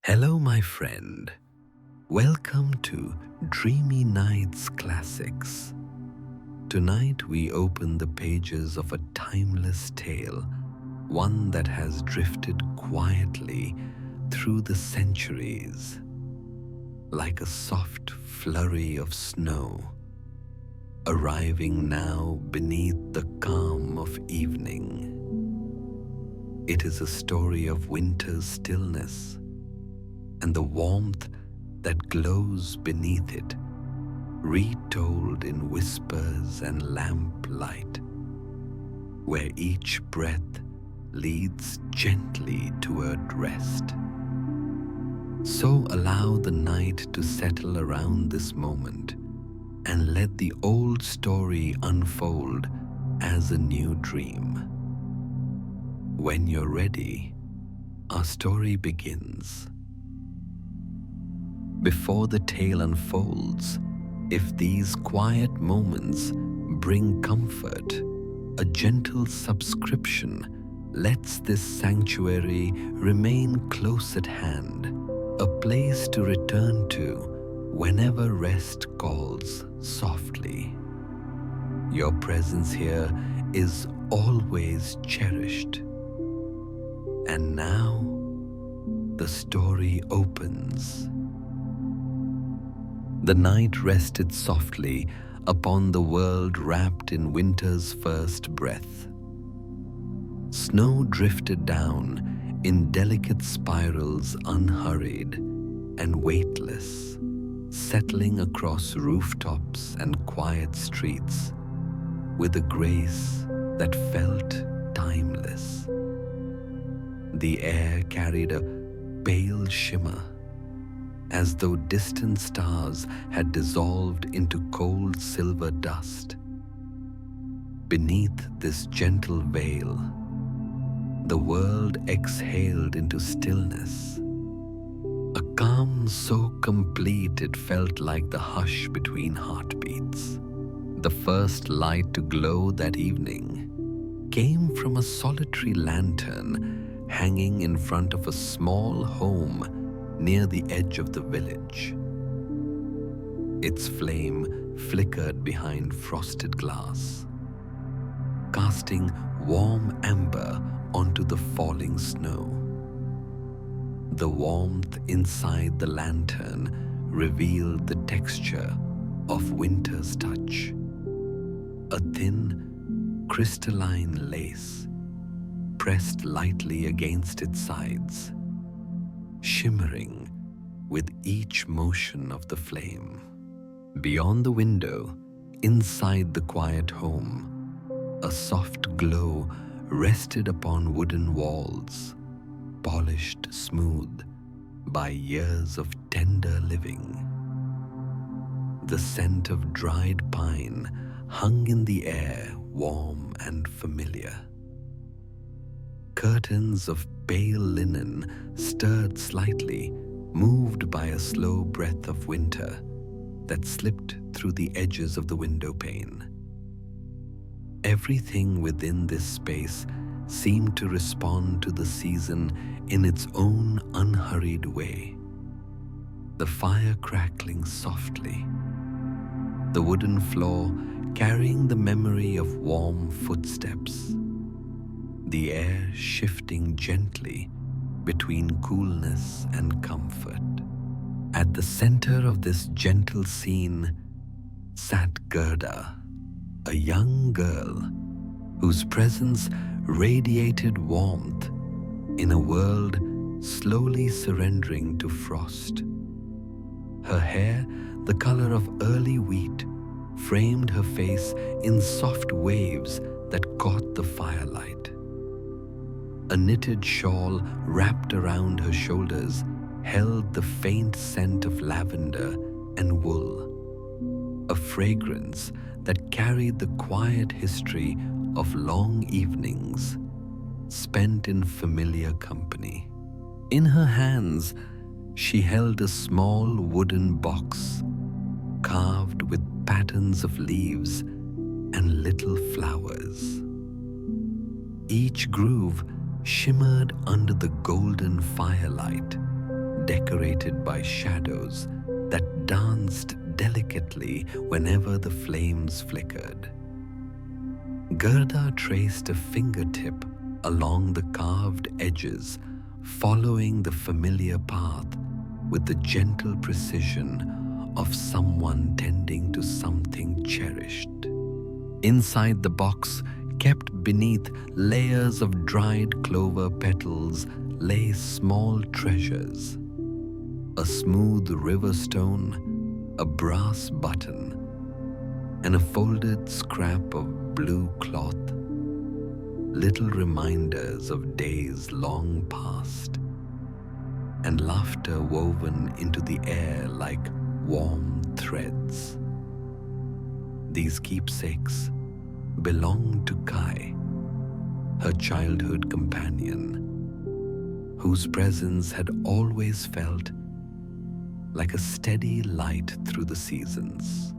Hello, my friend. Welcome to Dreamy Nights Classics. Tonight we open the pages of a timeless tale, one that has drifted quietly through the centuries, like a soft flurry of snow, arriving now beneath the calm of evening. It is a story of winter's stillness and the warmth that glows beneath it, retold in whispers and lamplight, where each breath leads gently toward rest. So allow the night to settle around this moment and let the old story unfold as a new dream. When you're ready, our story begins. Before the tale unfolds, if these quiet moments bring comfort, a gentle subscription lets this sanctuary remain close at hand, a place to return to whenever rest calls softly. Your presence here is always cherished. And now, the story opens. The night rested softly upon the world wrapped in winter's first breath. Snow drifted down in delicate spirals, unhurried and weightless, settling across rooftops and quiet streets with a grace that felt timeless. The air carried a pale shimmer, as though distant stars had dissolved into cold silver dust. Beneath this gentle veil, the world exhaled into stillness, a calm so complete it felt like the hush between heartbeats. The first light to glow that evening came from a solitary lantern hanging in front of a small home near the edge of the village. Its flame flickered behind frosted glass, casting warm amber onto the falling snow. The warmth inside the lantern revealed the texture of winter's touch, a thin, crystalline lace pressed lightly against its sides, shimmering with each motion of the flame. Beyond the window, inside the quiet home, a soft glow rested upon wooden walls, polished smooth by years of tender living. The scent of dried pine hung in the air, warm and familiar. Curtains of pale linen stirred slightly, moved by a slow breath of winter that slipped through the edges of the window pane. Everything within this space seemed to respond to the season in its own unhurried way. The fire crackling softly, the wooden floor carrying the memory of warm footsteps, the air shifting gently between coolness and comfort. At the center of this gentle scene sat Gerda, a young girl whose presence radiated warmth in a world slowly surrendering to frost. Her hair, the color of early wheat, framed her face in soft waves that caught the firelight. A knitted shawl wrapped around her shoulders held the faint scent of lavender and wool, a fragrance that carried the quiet history of long evenings spent in familiar company. In her hands, she held a small wooden box carved with patterns of leaves and little flowers. Each groove shimmered under the golden firelight, decorated by shadows that danced delicately whenever the flames flickered. Gerda traced a fingertip along the carved edges, following the familiar path with the gentle precision of someone tending to something cherished. Inside the box, kept beneath layers of dried clover petals, lay small treasures: a smooth river stone, a brass button, and a folded scrap of blue cloth, little reminders of days long past, and laughter woven into the air like warm threads. These keepsakes belonged to Kai, her childhood companion, whose presence had always felt like a steady light through the seasons.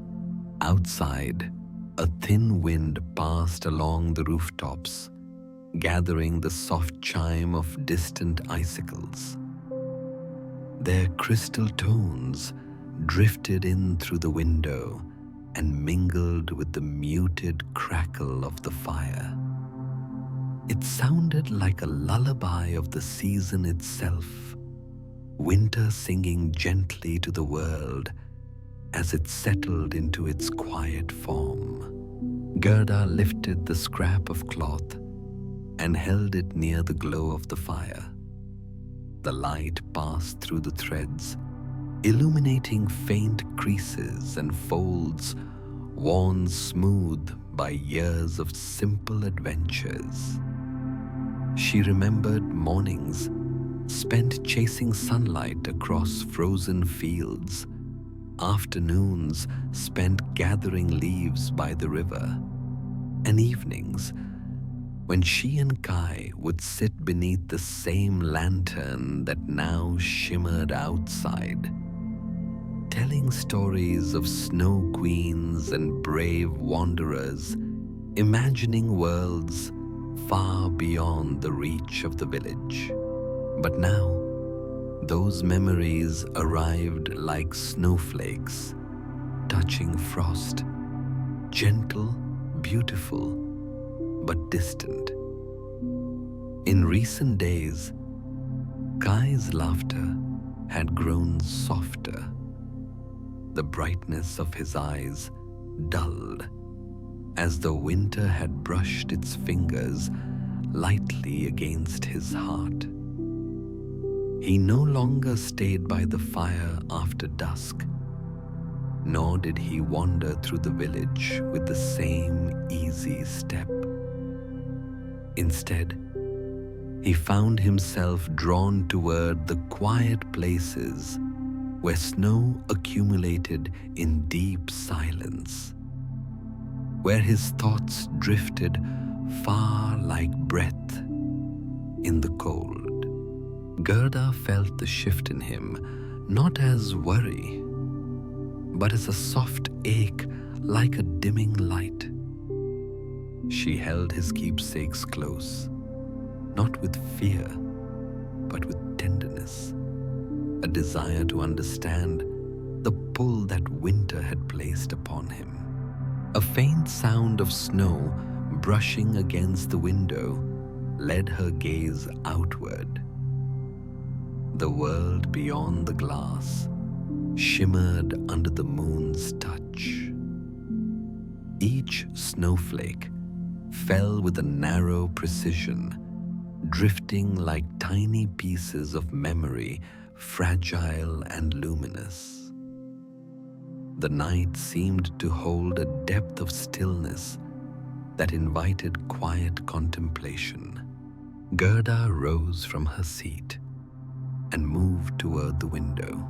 Outside, a thin wind passed along the rooftops, gathering the soft chime of distant icicles. Their crystal tones drifted in through the window and mingled with the muted crackle of the fire. It sounded like a lullaby of the season itself, winter singing gently to the world as it settled into its quiet form. Gerda lifted the scrap of cloth and held it near the glow of the fire. The light passed through the threads, illuminating faint creases and folds worn smooth by years of simple adventures. She remembered mornings spent chasing sunlight across frozen fields, afternoons spent gathering leaves by the river, and evenings when she and Kai would sit beneath the same lantern that now shimmered outside, telling stories of snow queens and brave wanderers, imagining worlds far beyond the reach of the village. But now, those memories arrived like snowflakes, touching frost, gentle, beautiful, but distant. In recent days, Kai's laughter had grown softer, the brightness of his eyes dulled, as though winter had brushed its fingers lightly against his heart. He no longer stayed by the fire after dusk, nor did he wander through the village with the same easy step. Instead, he found himself drawn toward the quiet places where snow accumulated in deep silence, where his thoughts drifted far like breath in the cold. Gerda felt the shift in him, not as worry, but as a soft ache like a dimming light. She held his keepsakes close, not with fear, but with tenderness, a desire to understand the pull that winter had placed upon him. A faint sound of snow brushing against the window led her gaze outward. The world beyond the glass shimmered under the moon's touch. Each snowflake fell with a narrow precision, drifting like tiny pieces of memory, fragile and luminous. The night seemed to hold a depth of stillness that invited quiet contemplation. Gerda rose from her seat and moved toward the window.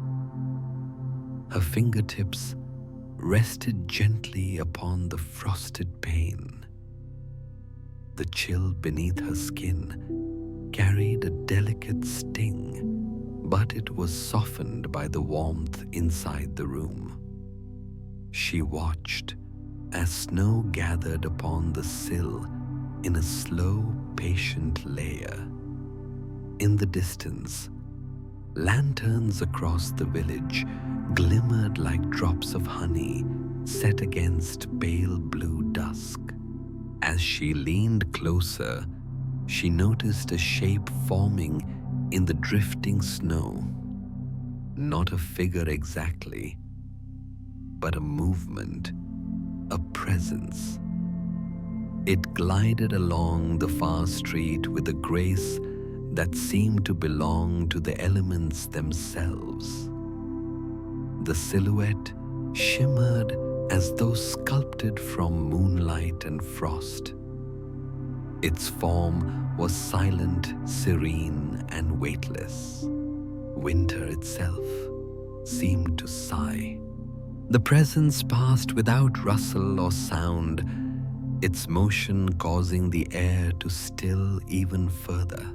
Her fingertips rested gently upon the frosted pane. The chill beneath her skin carried a delicate sting, but it was softened by the warmth inside the room. She watched as snow gathered upon the sill in a slow, patient layer. In the distance, Lanterns across the village glimmered like drops of honey set against pale blue dusk. As she leaned closer, she noticed a shape forming in the drifting snow. Not a figure exactly, but a movement, a presence. It glided along the far street with a grace that seemed to belong to the elements themselves. The silhouette shimmered as though sculpted from moonlight and frost. Its form was silent, serene, and weightless. Winter itself seemed to sigh. The presence passed without rustle or sound, its motion causing the air to still even further.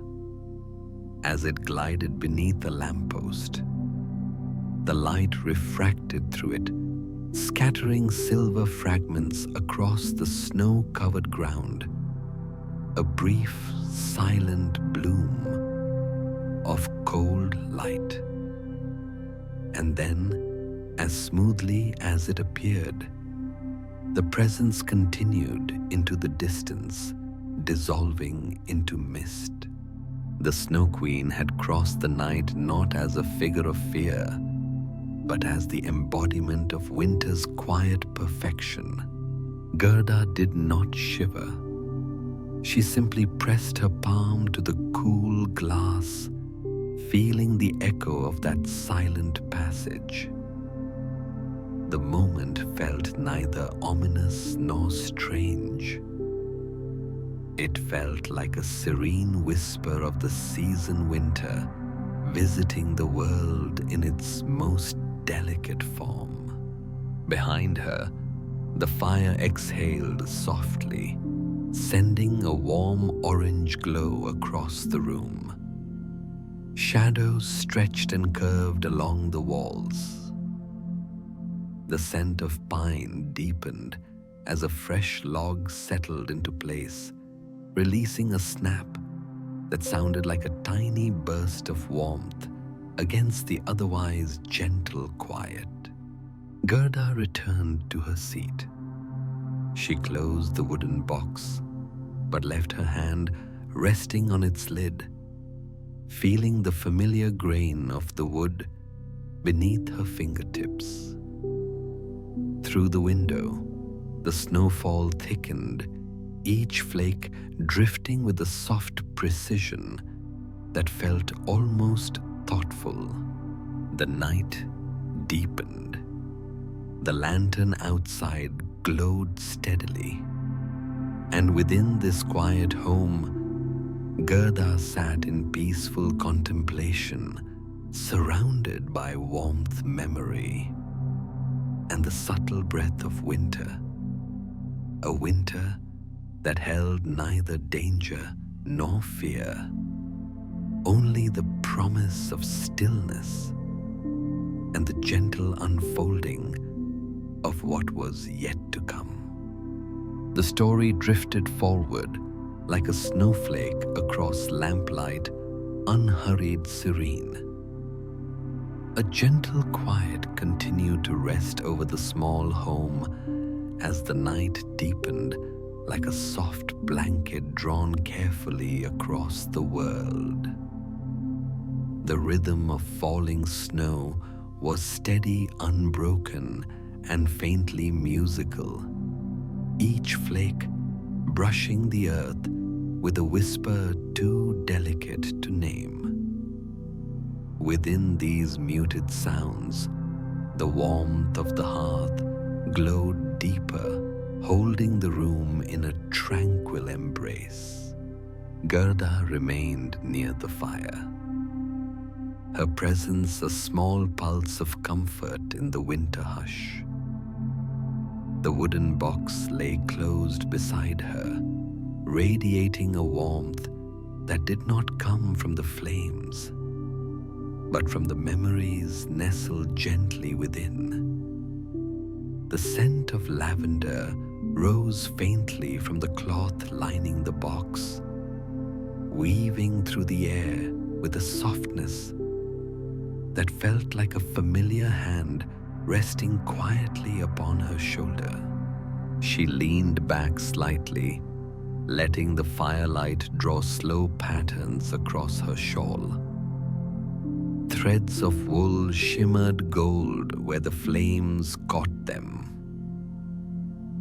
As it glided beneath a lamppost, the light refracted through it, scattering silver fragments across the snow-covered ground. A brief, silent bloom of cold light. And then, as smoothly as it appeared, the presence continued into the distance, dissolving into mist. The Snow Queen had crossed the night not as a figure of fear, but as the embodiment of winter's quiet perfection. Gerda did not shiver. She simply pressed her palm to the cool glass, feeling the echo of that silent passage. The moment felt neither ominous nor strange. It felt like a serene whisper of the season winter visiting the world in its most delicate form. Behind her, the fire exhaled softly, sending a warm orange glow across the room. Shadows stretched and curved along the walls. The scent of pine deepened as a fresh log settled into place, releasing a snap that sounded like a tiny burst of warmth against the otherwise gentle quiet. Gerda returned to her seat. She closed the wooden box, but left her hand resting on its lid, feeling the familiar grain of the wood beneath her fingertips. Through the window, the snowfall thickened, each flake drifting with a soft precision that felt almost thoughtful. The night deepened. The lantern outside glowed steadily, and within this quiet home, Gerda sat in peaceful contemplation, surrounded by warmth, memory, and the subtle breath of winter. A winter that held neither danger nor fear, only the promise of stillness and the gentle unfolding of what was yet to come. The story drifted forward like a snowflake across lamplight, unhurried, serene. A gentle quiet continued to rest over the small home as the night deepened, like a soft blanket drawn carefully across the world. The rhythm of falling snow was steady, unbroken, and faintly musical, each flake brushing the earth with a whisper too delicate to name. Within these muted sounds, the warmth of the hearth glowed deeper, holding the room in a tranquil embrace. Gerda remained near the fire, her presence a small pulse of comfort in the winter hush. The wooden box lay closed beside her, radiating a warmth that did not come from the flames, but from the memories nestled gently within. The scent of lavender rose faintly from the cloth lining the box, weaving through the air with a softness that felt like a familiar hand resting quietly upon her shoulder. She leaned back slightly, letting the firelight draw slow patterns across her shawl. Threads of wool shimmered gold where the flames caught them.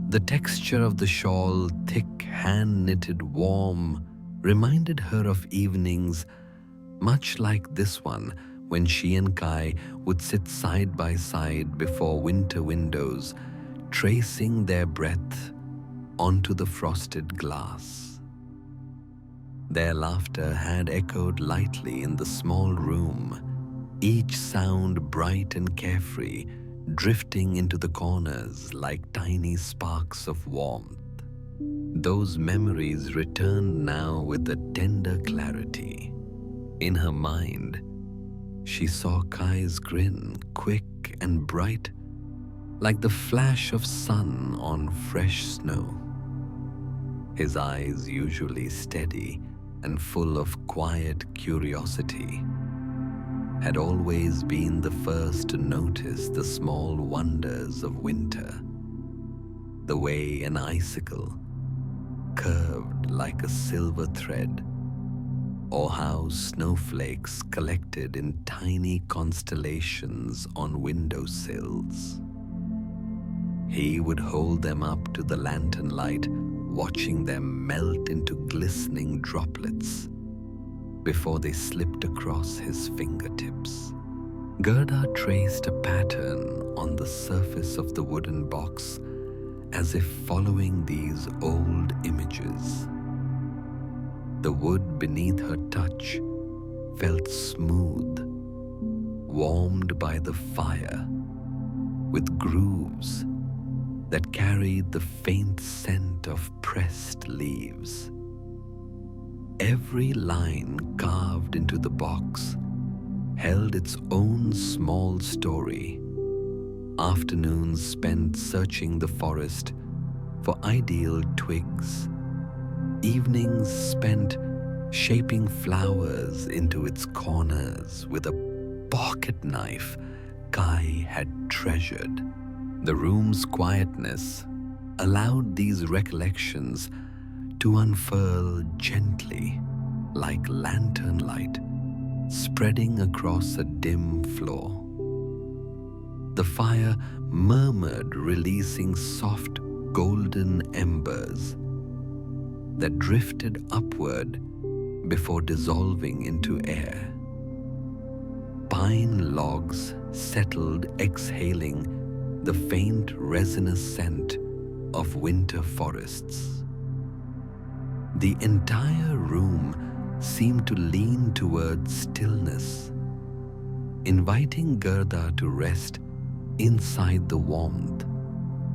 The texture of the shawl, thick, hand-knitted, warm, reminded her of evenings much like this one when she and Kai would sit side by side before winter windows, tracing their breath onto the frosted glass. Their laughter had echoed lightly in the small room, each sound bright and carefree, drifting into the corners like tiny sparks of warmth. Those memories returned now with a tender clarity. In her mind, she saw Kai's grin, quick and bright, like the flash of sun on fresh snow. His eyes, usually steady and full of quiet curiosity, had always been the first to notice the small wonders of winter. The way an icicle curved like a silver thread, or how snowflakes collected in tiny constellations on windowsills. He would hold them up to the lantern light, watching them melt into glistening droplets before they slipped across his fingertips. Gerda traced a pattern on the surface of the wooden box, as if following these old images. The wood beneath her touch felt smooth, warmed by the fire, with grooves that carried the faint scent of pressed leaves. Every line carved into the box held its own small story. Afternoons spent searching the forest for ideal twigs. Evenings spent shaping flowers into its corners with a pocket knife Kai had treasured. The room's quietness allowed these recollections to unfurl gently like lantern light spreading across a dim floor. The fire murmured, releasing soft golden embers that drifted upward before dissolving into air. Pine logs settled, exhaling the faint resinous scent of winter forests. The entire room seemed to lean towards stillness, inviting Gerda to rest inside the warmth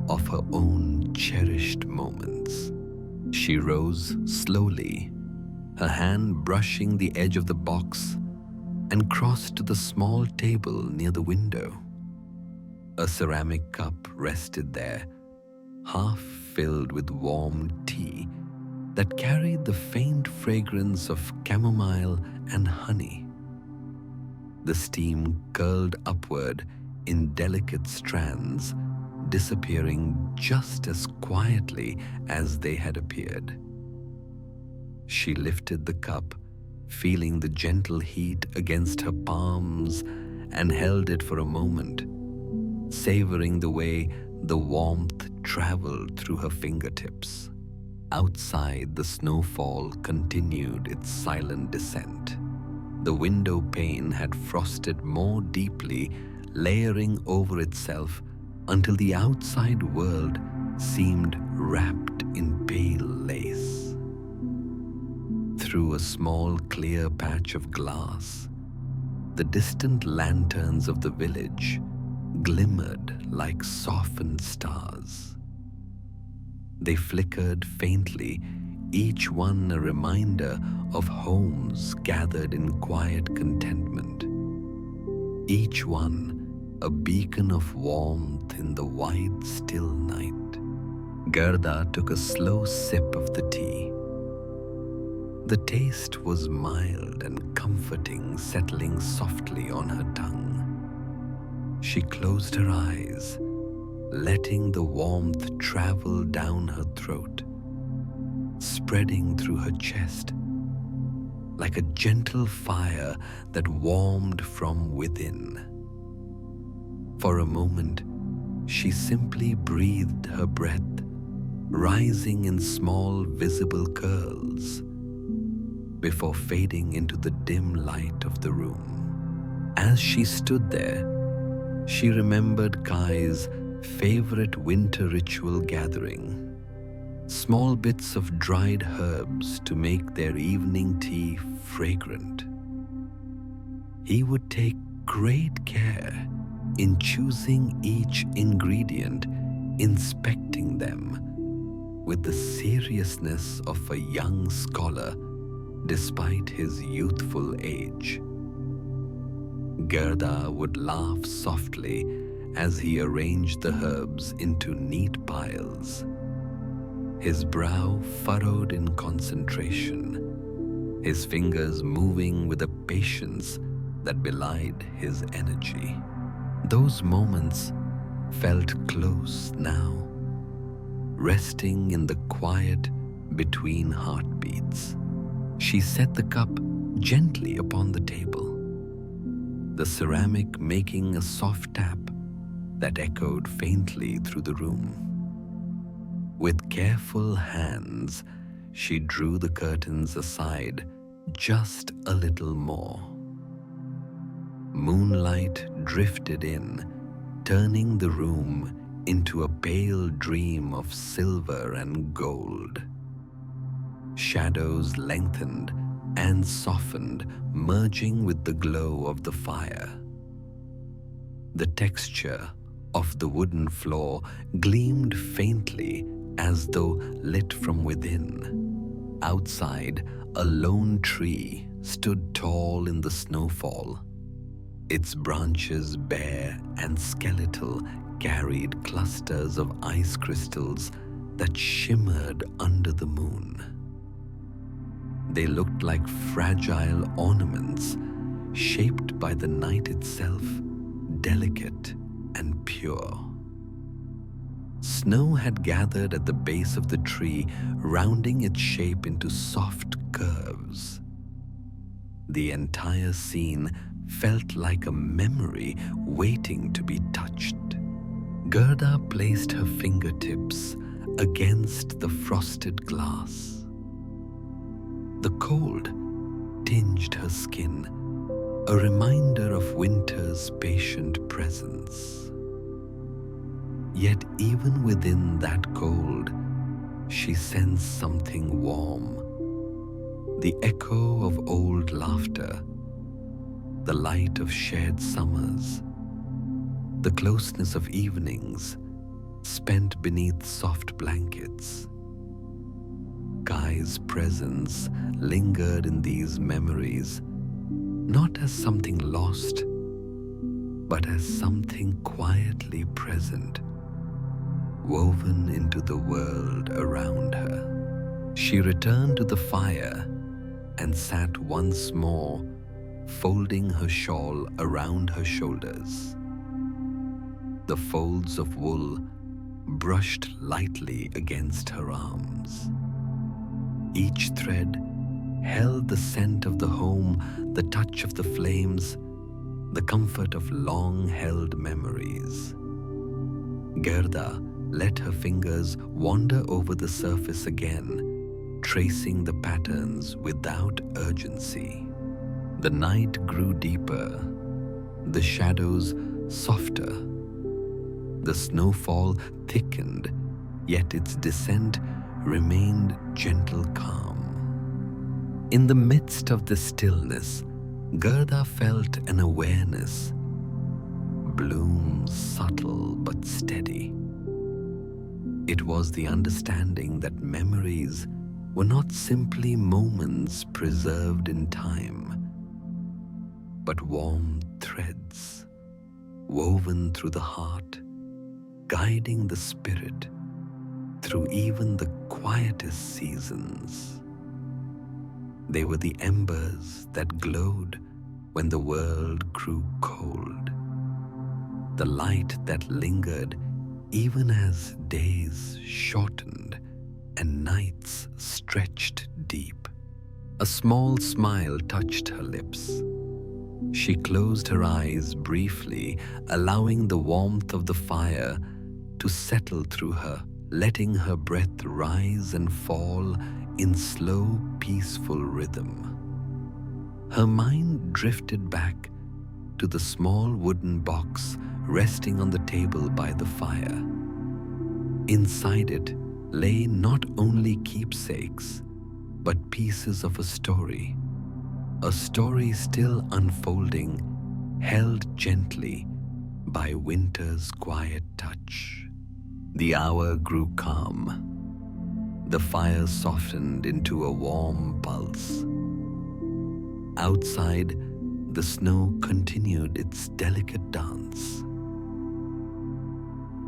of her own cherished moments. She rose slowly, her hand brushing the edge of the box, and crossed to the small table near the window. A ceramic cup rested there, half filled with warm tea that carried the faint fragrance of chamomile and honey. The steam curled upward in delicate strands, disappearing just as quietly as they had appeared. She lifted the cup, feeling the gentle heat against her palms, and held it for a moment, savoring the way the warmth traveled through her fingertips. Outside, the snowfall continued its silent descent. The window pane had frosted more deeply, layering over itself until the outside world seemed wrapped in pale lace. Through a small clear patch of glass, the distant lanterns of the village glimmered like softened stars. They flickered faintly, each one a reminder of homes gathered in quiet contentment. Each one a beacon of warmth in the wide, still night. Gerda took a slow sip of the tea. The taste was mild and comforting, settling softly on her tongue. She closed her eyes, letting the warmth travel down her throat, spreading through her chest like a gentle fire that warmed from within. For a moment, she simply breathed her breath, rising in small visible curls, before fading into the dim light of the room. As she stood there, she remembered Kai's favorite winter ritual gathering, small bits of dried herbs to make their evening tea fragrant. He would take great care in choosing each ingredient, inspecting them with the seriousness of a young scholar despite his youthful age. Gerda would laugh softly as he arranged the herbs into neat piles, his brow furrowed in concentration, his fingers moving with a patience that belied his energy. Those moments felt close now, resting in the quiet between heartbeats. She set the cup gently upon the table, the ceramic making a soft tap that echoed faintly through the room. With careful hands, she drew the curtains aside just a little more. Moonlight drifted in, turning the room into a pale dream of silver and gold. Shadows lengthened and softened, merging with the glow of the fire. The texture of the wooden floor gleamed faintly as though lit from within. Outside, a lone tree stood tall in the snowfall. Its branches, bare and skeletal, carried clusters of ice crystals that shimmered under the moon. They looked like fragile ornaments shaped by the night itself, delicate and pure. Snow had gathered at the base of the tree, rounding its shape into soft curves. The entire scene felt like a memory waiting to be touched. Gerda placed her fingertips against the frosted glass. The cold tinged her skin, a reminder of winter's patient presence. Yet even within that cold, she sensed something warm, the echo of old laughter, the light of shared summers, the closeness of evenings spent beneath soft blankets. Kai's presence lingered in these memories, not as something lost, but as something quietly present, woven into the world around her. She returned to the fire and sat once more, folding her shawl around her shoulders. The folds of wool brushed lightly against her arms. Each thread held the scent of the home, the touch of the flames, the comfort of long-held memories. Gerda let her fingers wander over the surface again, tracing the patterns without urgency. The night grew deeper, the shadows softer. The snowfall thickened, yet its descent remained gentle calm. In the midst of the stillness, Gerda felt an awareness, bloom subtle but steady. It was the understanding that memories were not simply moments preserved in time, but warm threads woven through the heart, guiding the spirit through even the quietest seasons. They were the embers that glowed when the world grew cold, the light that lingered even as days shortened and nights stretched deep. A small smile touched her lips. She closed her eyes briefly, allowing the warmth of the fire to settle through her, letting her breath rise and fall in slow, peaceful rhythm. Her mind drifted back to the small wooden box resting on the table by the fire. Inside it lay not only keepsakes, but pieces of a story still unfolding, held gently by winter's quiet touch. The hour grew calm. The fire softened into a warm pulse. Outside, the snow continued its delicate dance.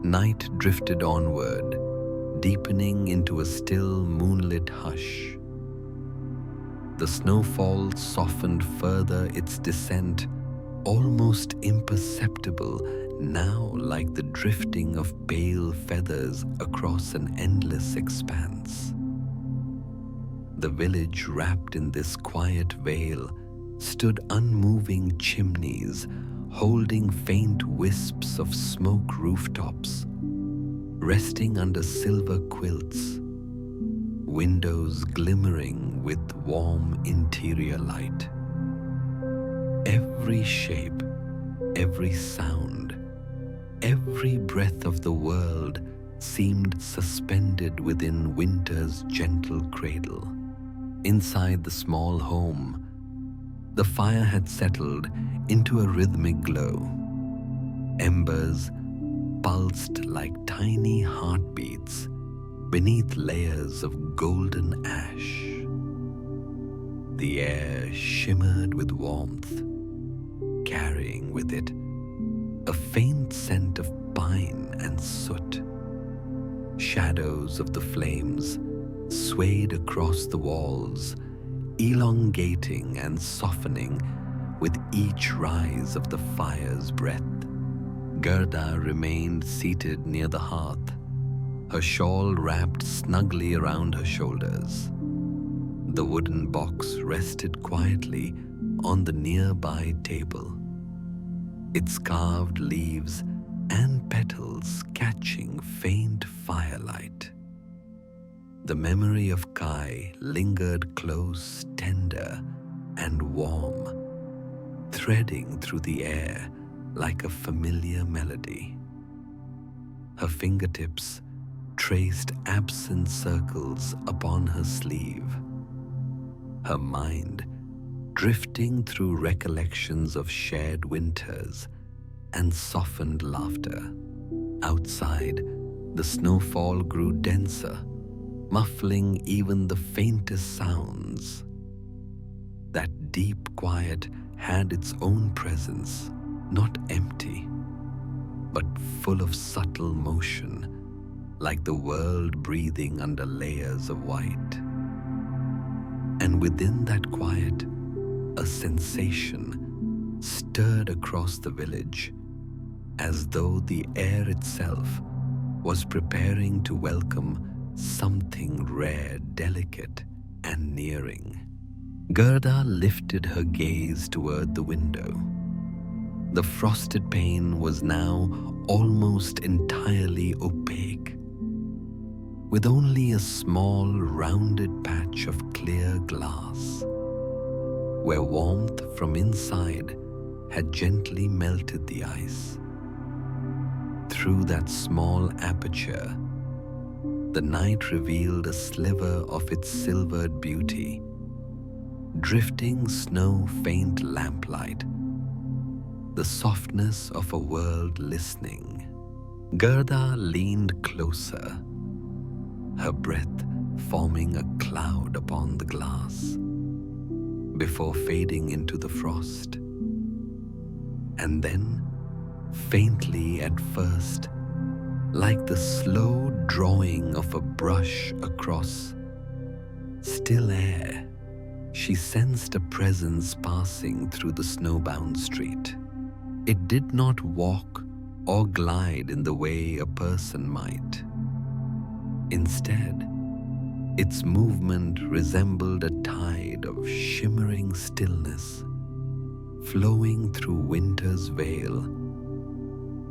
Night drifted onward, deepening into a still moonlit hush. The snowfall softened further its descent, almost imperceptible now, like the drifting of pale feathers across an endless expanse. The village, wrapped in this quiet veil, stood unmoving chimneys, holding faint wisps of smoke rooftops, resting under silver quilts, windows glimmering with warm interior light. Every shape, every sound, every breath of the world seemed suspended within winter's gentle cradle. Inside the small home, the fire had settled into a rhythmic glow. Embers pulsed like tiny heartbeats beneath layers of golden ash. The air shimmered with warmth, carrying with it a faint scent of pine and soot. Shadows of the flames swayed across the walls, elongating and softening with each rise of the fire's breath. Gerda remained seated near the hearth, her shawl wrapped snugly around her shoulders. The wooden box rested quietly on the nearby table, its carved leaves and petals catching faint firelight. The memory of Kai lingered close, tender, and warm, threading through the air like a familiar melody. Her fingertips traced absent circles upon her sleeve, her mind drifting through recollections of shared winters and softened laughter. Outside, the snowfall grew denser, muffling even the faintest sounds. That deep quiet had its own presence, not empty, but full of subtle motion, like the world breathing under layers of white. And within that quiet, a sensation stirred across the village, as though the air itself was preparing to welcome something rare, delicate, and nearing. Gerda lifted her gaze toward the window. The frosted pane was now almost entirely opaque, with only a small, rounded patch of clear glass, where warmth from inside had gently melted the ice. Through that small aperture, the night revealed a sliver of its silvered beauty, drifting snow-faint lamplight, the softness of a world listening. Gerda leaned closer, her breath forming a cloud upon the glass, before fading into the frost. And then, faintly at first, like the slow drawing of a brush across still air, she sensed a presence passing through the snowbound street. It did not walk or glide in the way a person might. Instead, its movement resembled a tide of shimmering stillness, flowing through winter's veil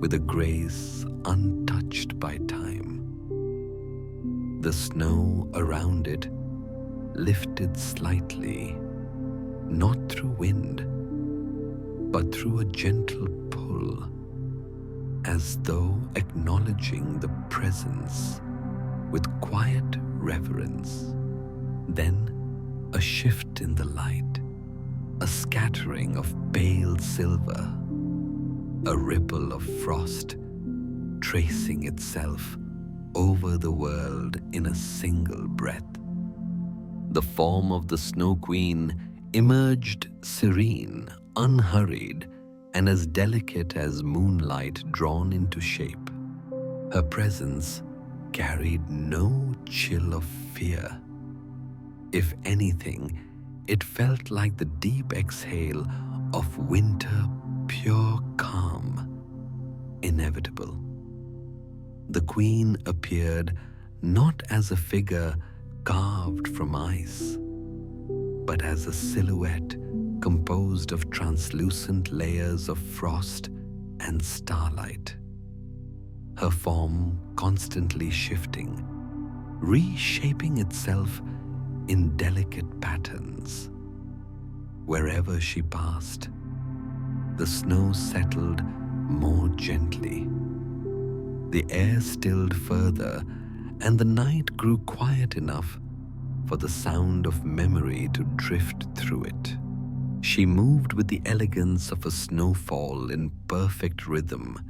with a grace untouched by time. The snow around it lifted slightly, not through wind, but through a gentle pull, as though acknowledging the presence with quiet reverence. Then a shift in the light, a scattering of pale silver, a ripple of frost tracing itself over the world in a single breath. The form of the Snow Queen emerged serene, unhurried, and as delicate as moonlight drawn into shape. Her presence carried no chill of fear. If anything, it felt like the deep exhale of winter, pure calm, inevitable. The queen appeared not as a figure carved from ice, but as a silhouette composed of translucent layers of frost and starlight. Her form constantly shifting, reshaping itself in delicate patterns. Wherever she passed, the snow settled more gently. The air stilled further, and the night grew quiet enough for the sound of memory to drift through it. She moved with the elegance of a snowfall in perfect rhythm,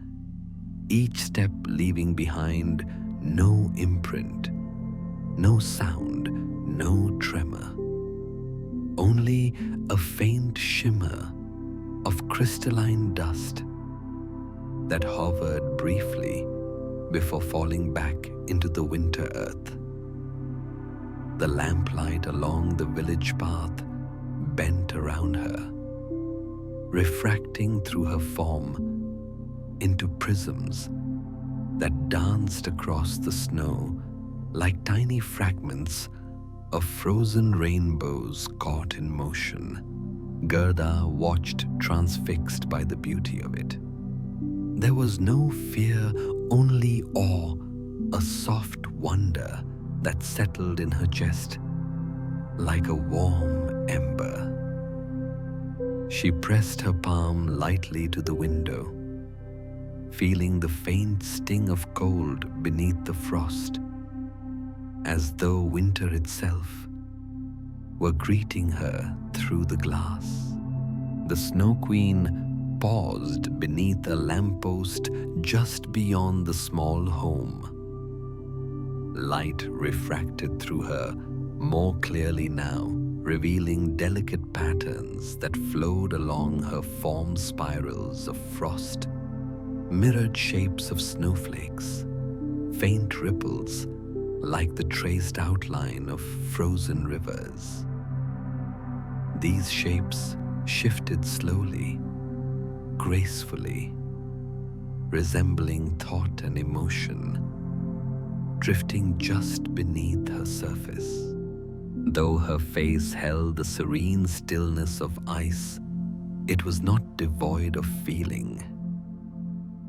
each step leaving behind no imprint, no sound, no tremor, only a faint shimmer of crystalline dust that hovered briefly before falling back into the winter earth. The lamplight along the village path bent around her, refracting through her form into prisms that danced across the snow like tiny fragments of frozen rainbows caught in motion. Gerda watched, transfixed by the beauty of it. There was no fear, only awe, a soft wonder that settled in her chest like a warm ember. She pressed her palm lightly to the window, feeling the faint sting of cold beneath the frost, as though winter itself were greeting her through the glass. The Snow Queen paused beneath a lamppost just beyond the small home. Light refracted through her more clearly now, revealing delicate patterns that flowed along her form, spirals of frost, mirrored shapes of snowflakes, faint ripples like the traced outline of frozen rivers. These shapes shifted slowly, gracefully, resembling thought and emotion, drifting just beneath her surface. Though her face held the serene stillness of ice, it was not devoid of feeling.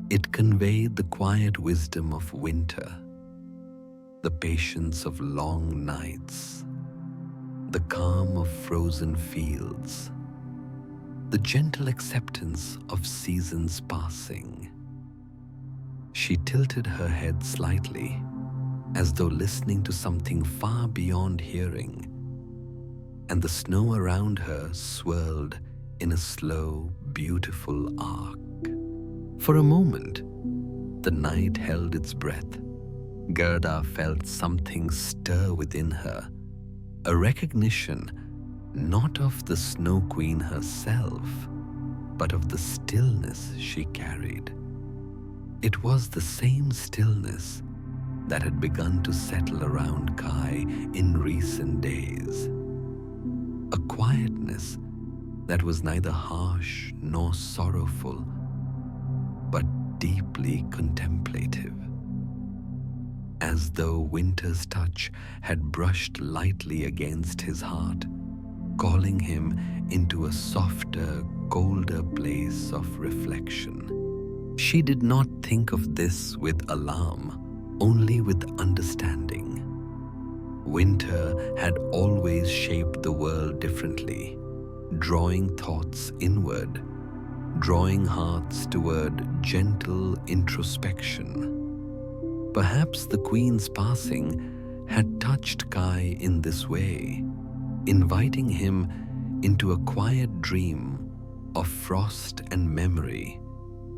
It conveyed the quiet wisdom of winter, the patience of long nights, the calm of frozen fields, the gentle acceptance of seasons passing. She tilted her head slightly, as though listening to something far beyond hearing, and the snow around her swirled in a slow, beautiful arc. For a moment, the night held its breath. Gerda felt something stir within her, a recognition not of the Snow Queen herself, but of the stillness she carried. It was the same stillness that had begun to settle around Kai in recent days. A quietness that was neither harsh nor sorrowful, but deeply contemplative, as though winter's touch had brushed lightly against his heart, calling him into a softer, colder place of reflection. She did not think of this with alarm, only with understanding. Winter had always shaped the world differently, drawing thoughts inward, drawing hearts toward gentle introspection. Perhaps the Queen's passing had touched Kai in this way, inviting him into a quiet dream of frost and memory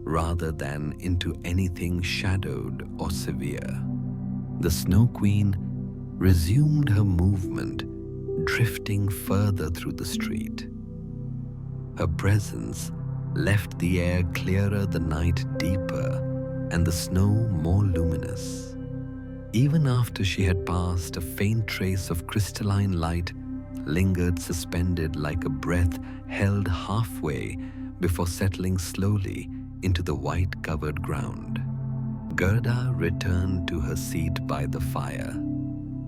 rather than into anything shadowed or severe. The Snow Queen resumed her movement, drifting further through the street. Her presence left the air clearer, the night deeper, and the snow more luminous. Even after she had passed, a faint trace of crystalline light lingered suspended like a breath held halfway before settling slowly into the white-covered ground. Gerda returned to her seat by the fire.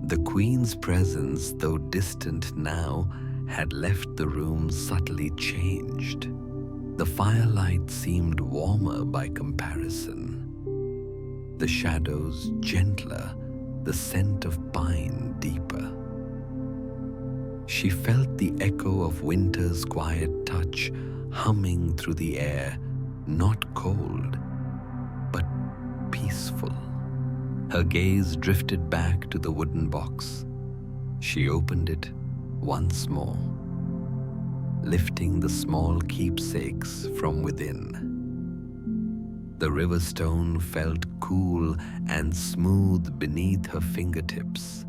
The Queen's presence, though distant now, had left the room subtly changed. The firelight seemed warmer by comparison, the shadows gentler, the scent of pine deeper. She felt the echo of winter's quiet touch humming through the air, not cold, but peaceful. Her gaze drifted back to the wooden box. She opened it once more, lifting the small keepsakes from within. The river stone felt cool and smooth beneath her fingertips,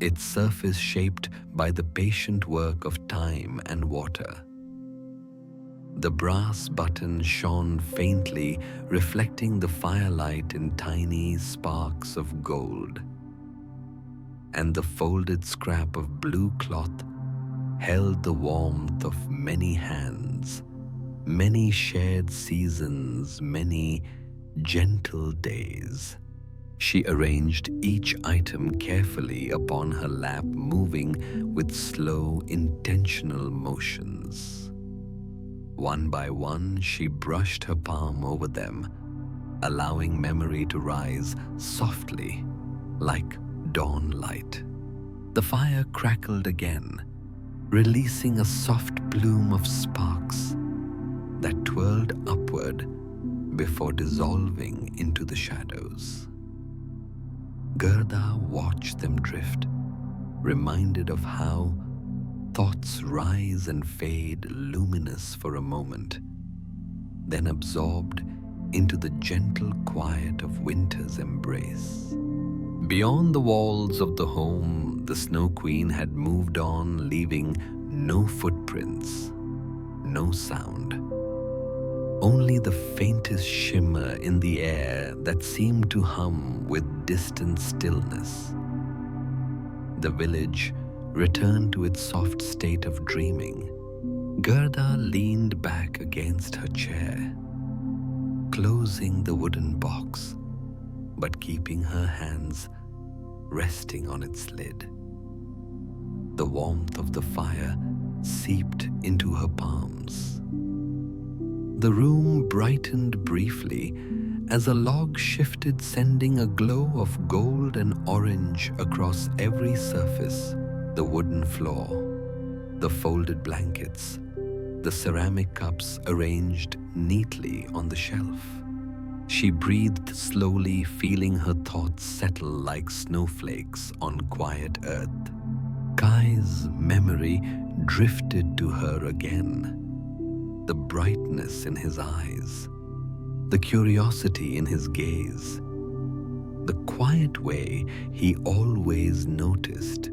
its surface shaped by the patient work of time and water. The brass button shone faintly, reflecting the firelight in tiny sparks of gold. And the folded scrap of blue cloth held the warmth of many hands, many shared seasons, many gentle days. She arranged each item carefully upon her lap, moving with slow, intentional motions. One by one, she brushed her palm over them, allowing memory to rise softly, like dawn light. The fire crackled again, releasing a soft plume of sparks that twirled upward before dissolving into the shadows. Gerda watched them drift, reminded of how thoughts rise and fade, luminous for a moment, then absorbed into the gentle quiet of winter's embrace. Beyond the walls of the home, the Snow Queen had moved on, leaving no footprints, no sound. Only the faintest shimmer in the air that seemed to hum with distant stillness. The village returned to its soft state of dreaming. Gerda leaned back against her chair, closing the wooden box, but keeping her hands resting on its lid. The warmth of the fire seeped into her palms. The room brightened briefly as a log shifted, sending a glow of gold and orange across every surface: the wooden floor, the folded blankets, the ceramic cups arranged neatly on the shelf. She breathed slowly, feeling her thoughts settle like snowflakes on quiet earth. Kai's memory drifted to her again. The brightness in his eyes, the curiosity in his gaze, the quiet way he always noticed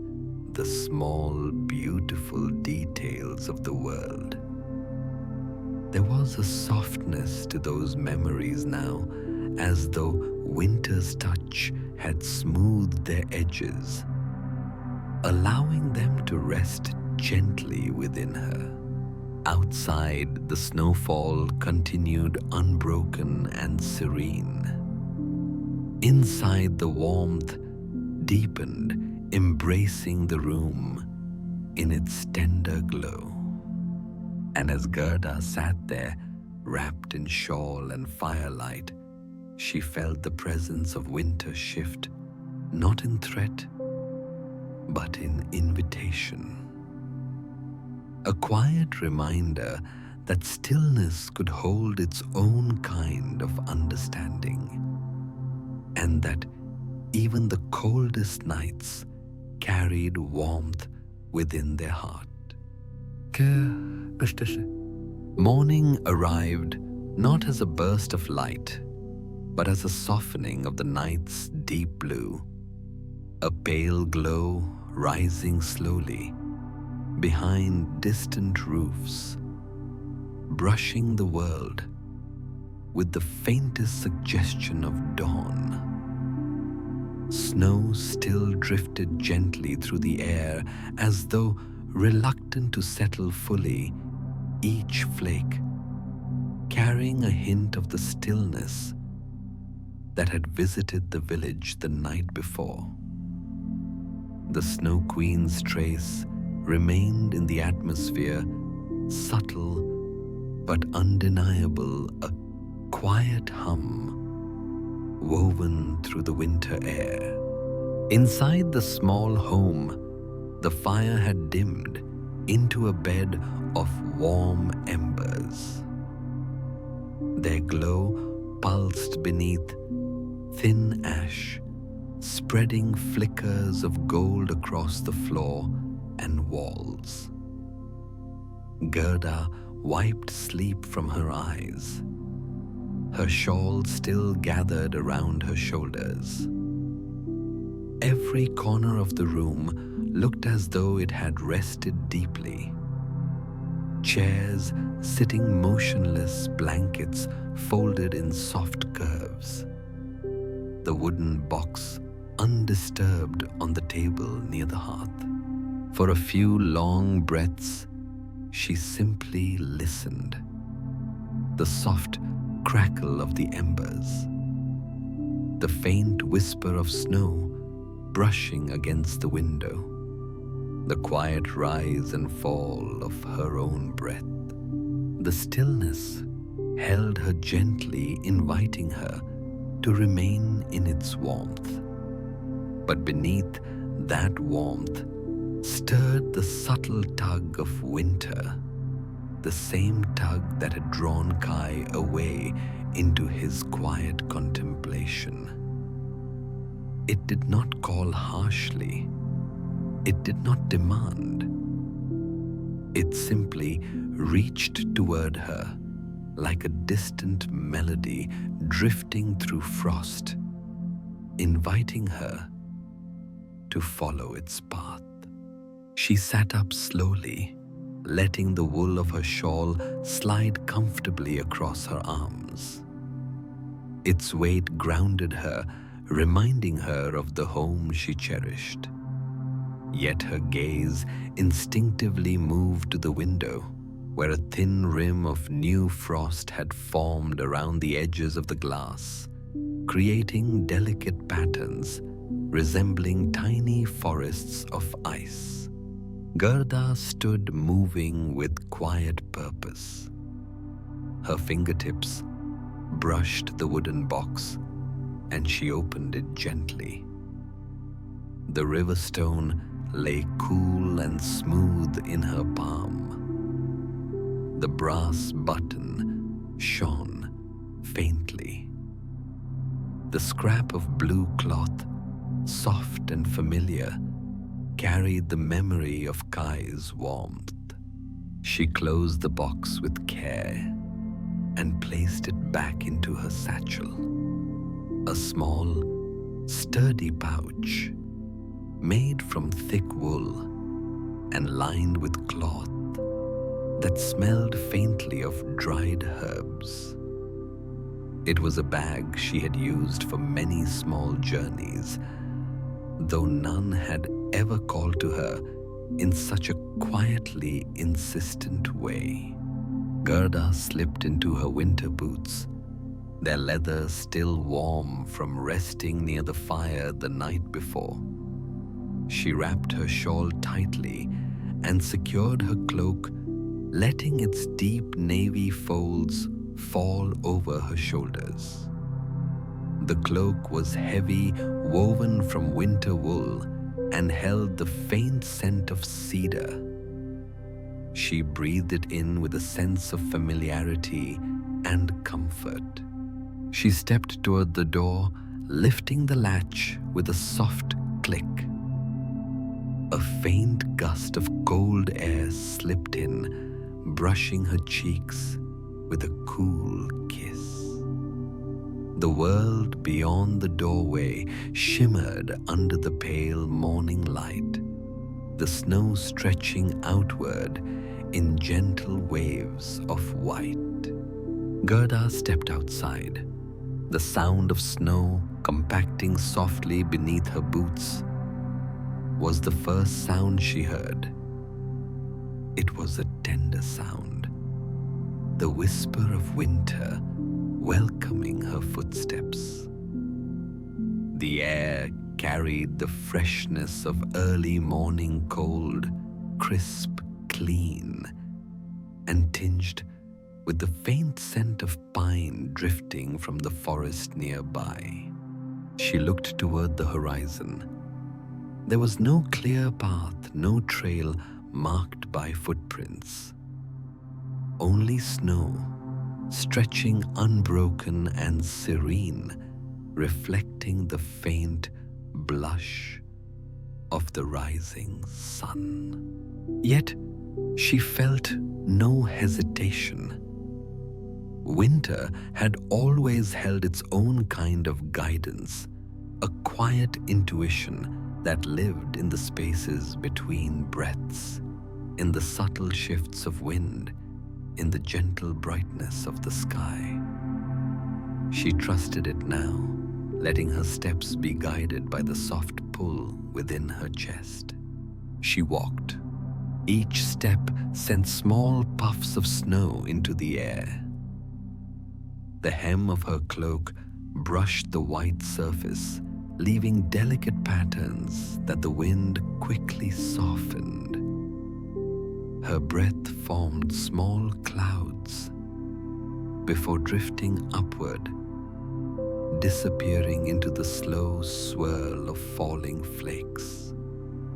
the small, beautiful details of the world. There was a softness to those memories now, as though winter's touch had smoothed their edges, allowing them to rest gently within her. Outside, the snowfall continued unbroken and serene. Inside, the warmth deepened, embracing the room in its tender glow. And as Gerda sat there, wrapped in shawl and firelight, she felt the presence of winter shift, not in threat, but in invitation. A quiet reminder that stillness could hold its own kind of understanding, and that even the coldest nights carried warmth within their heart. Morning arrived not as a burst of light, but as a softening of the night's deep blue, a pale glow rising slowly behind distant roofs, brushing the world with the faintest suggestion of dawn. Snow still drifted gently through the air as though reluctant to settle fully, each flake carrying a hint of the stillness that had visited the village the night before. The Snow Queen's trace remained in the atmosphere, subtle but undeniable, a quiet hum woven through the winter air. Inside the small home, the fire had dimmed into a bed of warm embers. Their glow pulsed beneath thin ash, spreading flickers of gold across the floor and walls. Gerda wiped sleep from her eyes, her shawl still gathered around her shoulders. Every corner of the room looked as though it had rested deeply. Chairs sitting motionless, blankets folded in soft curves. The wooden box undisturbed on the table near the hearth. For a few long breaths, she simply listened. The soft crackle of the embers, the faint whisper of snow brushing against the window, the quiet rise and fall of her own breath. The stillness held her gently, inviting her to remain in its warmth. But beneath that warmth stirred the subtle tug of winter, the same tug that had drawn Kai away into his quiet contemplation. It did not call harshly. It did not demand. It simply reached toward her like a distant melody drifting through frost, inviting her to follow its path. She sat up slowly, letting the wool of her shawl slide comfortably across her arms. Its weight grounded her, reminding her of the home she cherished. Yet her gaze instinctively moved to the window, where a thin rim of new frost had formed around the edges of the glass, creating delicate patterns resembling tiny forests of ice. Gerda stood moving with quiet purpose. Her fingertips brushed the wooden box, and she opened it gently. The river stone lay cool and smooth in her palm. The brass button shone faintly. The scrap of blue cloth, soft and familiar, carried the memory of Kai's warmth. She closed the box with care and placed it back into her satchel. A small, sturdy pouch made from thick wool and lined with cloth that smelled faintly of dried herbs. It was a bag she had used for many small journeys, though none had ever called to her in such a quietly insistent way. Gerda slipped into her winter boots, their leather still warm from resting near the fire the night before. She wrapped her shawl tightly and secured her cloak, letting its deep navy folds fall over her shoulders. The cloak was heavy, woven from winter wool, and held the faint scent of cedar. She breathed it in with a sense of familiarity and comfort. She stepped toward the door, lifting the latch with a soft click. A faint gust of cold air slipped in, brushing her cheeks with a cool kiss. The world beyond the doorway shimmered under the pale morning light, the snow stretching outward in gentle waves of white. Gerda stepped outside. The sound of snow compacting softly beneath her boots was the first sound she heard. It was a tender sound, the whisper of winter welcoming her footsteps. The air carried the freshness of early morning cold, crisp, clean, and tinged with the faint scent of pine drifting from the forest nearby. She looked toward the horizon. There was no clear path, no trail marked by footprints. Only snow, stretching unbroken and serene, reflecting the faint blush of the rising sun. Yet she felt no hesitation. Winter had always held its own kind of guidance, a quiet intuition that lived in the spaces between breaths, in the subtle shifts of wind, in the gentle brightness of the sky. She trusted it now, letting her steps be guided by the soft pull within her chest. She walked. Each step sent small puffs of snow into the air. The hem of her cloak brushed the white surface, leaving delicate patterns that the wind quickly softened. Her breath formed small clouds before drifting upward, disappearing into the slow swirl of falling flakes.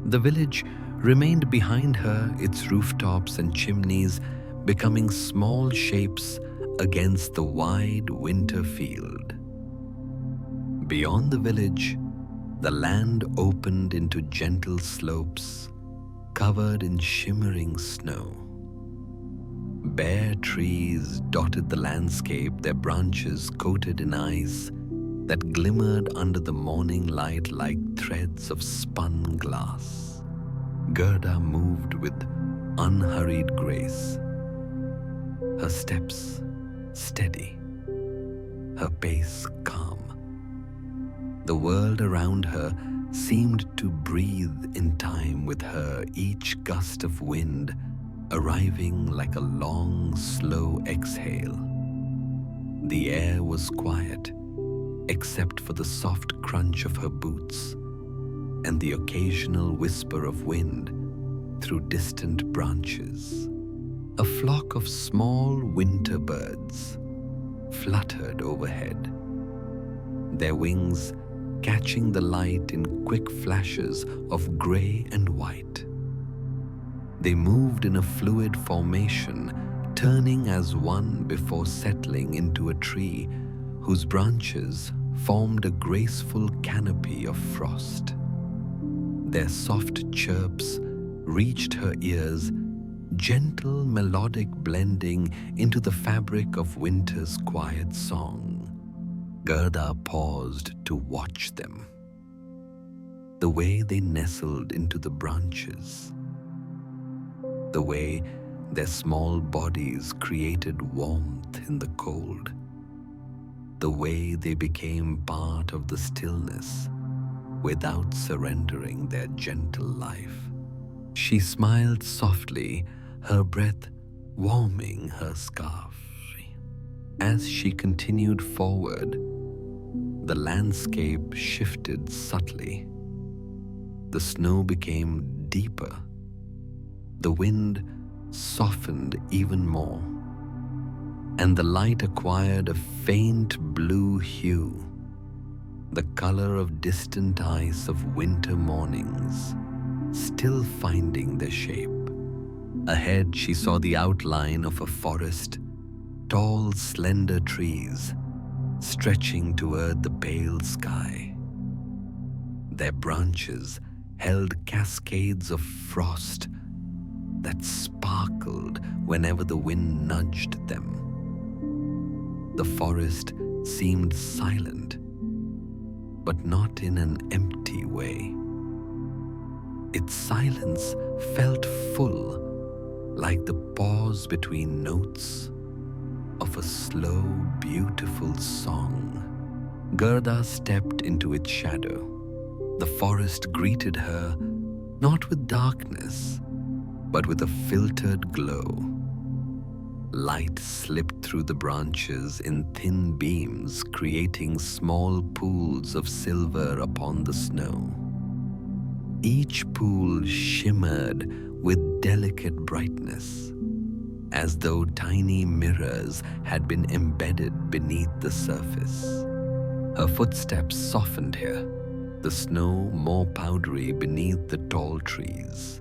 The village remained behind her, its rooftops and chimneys becoming small shapes against the wide winter field. Beyond the village, the land opened into gentle slopes covered in shimmering snow. Bare trees dotted the landscape, their branches coated in ice that glimmered under the morning light like threads of spun glass. Gerda moved with unhurried grace, her steps steady, her pace calm. The world around her seemed to breathe in time with her, each gust of wind arriving like a long, slow exhale. The air was quiet, except for the soft crunch of her boots and the occasional whisper of wind through distant branches. A flock of small winter birds fluttered overhead, their wings catching the light in quick flashes of gray and white. They moved in a fluid formation, turning as one before settling into a tree whose branches formed a graceful canopy of frost. Their soft chirps reached her ears, gentle melodic blending into the fabric of winter's quiet song. Gerda paused to watch them. The way they nestled into the branches, the way their small bodies created warmth in the cold, the way they became part of the stillness without surrendering their gentle life. She smiled softly, her breath warming her scarf. As she continued forward, the landscape shifted subtly. The snow became deeper. The wind softened even more, and the light acquired a faint blue hue, the color of distant ice of winter mornings, still finding their shape. Ahead, she saw the outline of a forest, tall, slender trees stretching toward the pale sky. Their branches held cascades of frost that sparkled whenever the wind nudged them. The forest seemed silent, but not in an empty way. Its silence felt full, like the pause between notes of a slow, beautiful song. Gerda stepped into its shadow. The forest greeted her not with darkness, but with a filtered glow. Light slipped through the branches in thin beams, creating small pools of silver upon the snow. Each pool shimmered with delicate brightness, as though tiny mirrors had been embedded beneath the surface. Her footsteps softened here, the snow more powdery beneath the tall trees.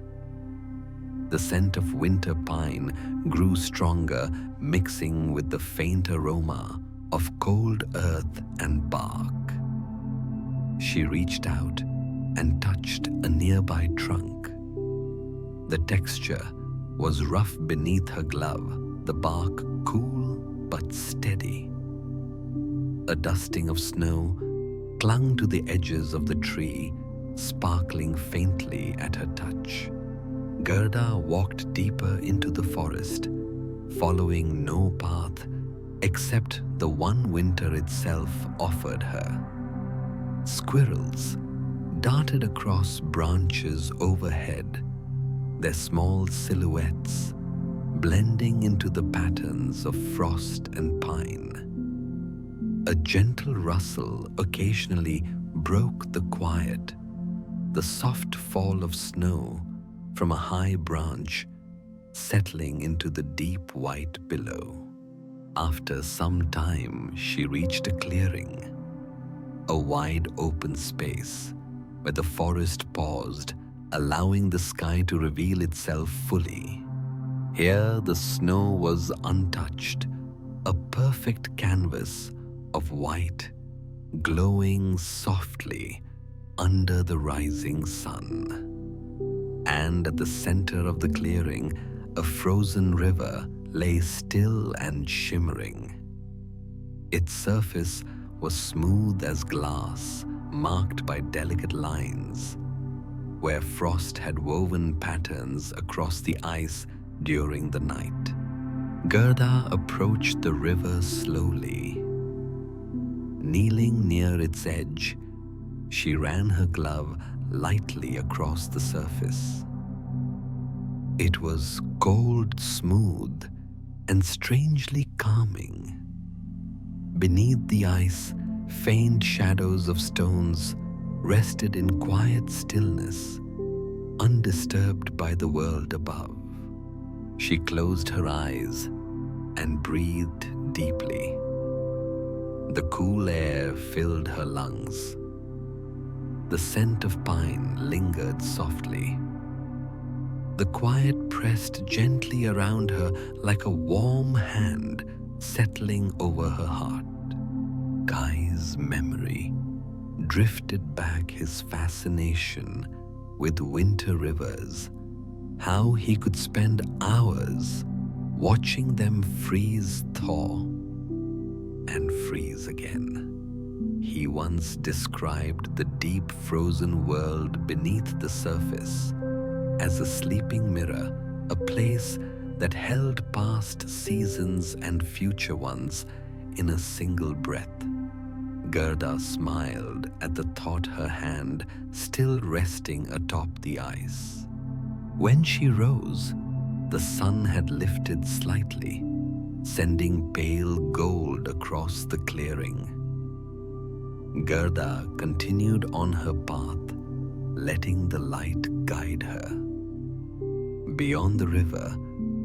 The scent of winter pine grew stronger, mixing with the faint aroma of cold earth and bark. She reached out and touched a nearby trunk. The texture was rough beneath her glove, the bark cool but steady. A dusting of snow clung to the edges of the tree, sparkling faintly at her touch. Gerda walked deeper into the forest, following no path except the one winter itself offered her. Squirrels darted across branches overhead, their small silhouettes blending into the patterns of frost and pine. A gentle rustle occasionally broke the quiet, the soft fall of snow from a high branch settling into the deep white below. After some time, she reached a clearing, a wide open space where the forest paused, allowing the sky to reveal itself fully. Here the snow was untouched, a perfect canvas of white, glowing softly under the rising sun. And at the center of the clearing, a frozen river lay still and shimmering. Its surface was smooth as glass, marked by delicate lines, where frost had woven patterns across the ice during the night. Gerda approached the river slowly. Kneeling near its edge, she ran her glove lightly across the surface. It was cold, smooth, and strangely calming. Beneath the ice, faint shadows of stones rested in quiet stillness, undisturbed by the world above. She closed her eyes and breathed deeply. The cool air filled her lungs. The scent of pine lingered softly. The quiet pressed gently around her like a warm hand settling over her heart. Guy's memory drifted back his fascination with winter rivers, how he could spend hours watching them freeze, thaw, and freeze again. He once described the deep frozen world beneath the surface as a sleeping mirror, a place that held past seasons and future ones in a single breath. Gerda smiled at the thought, her hand still resting atop the ice. When she rose, the sun had lifted slightly, sending pale gold across the clearing. Gerda continued on her path, letting the light guide her. Beyond the river,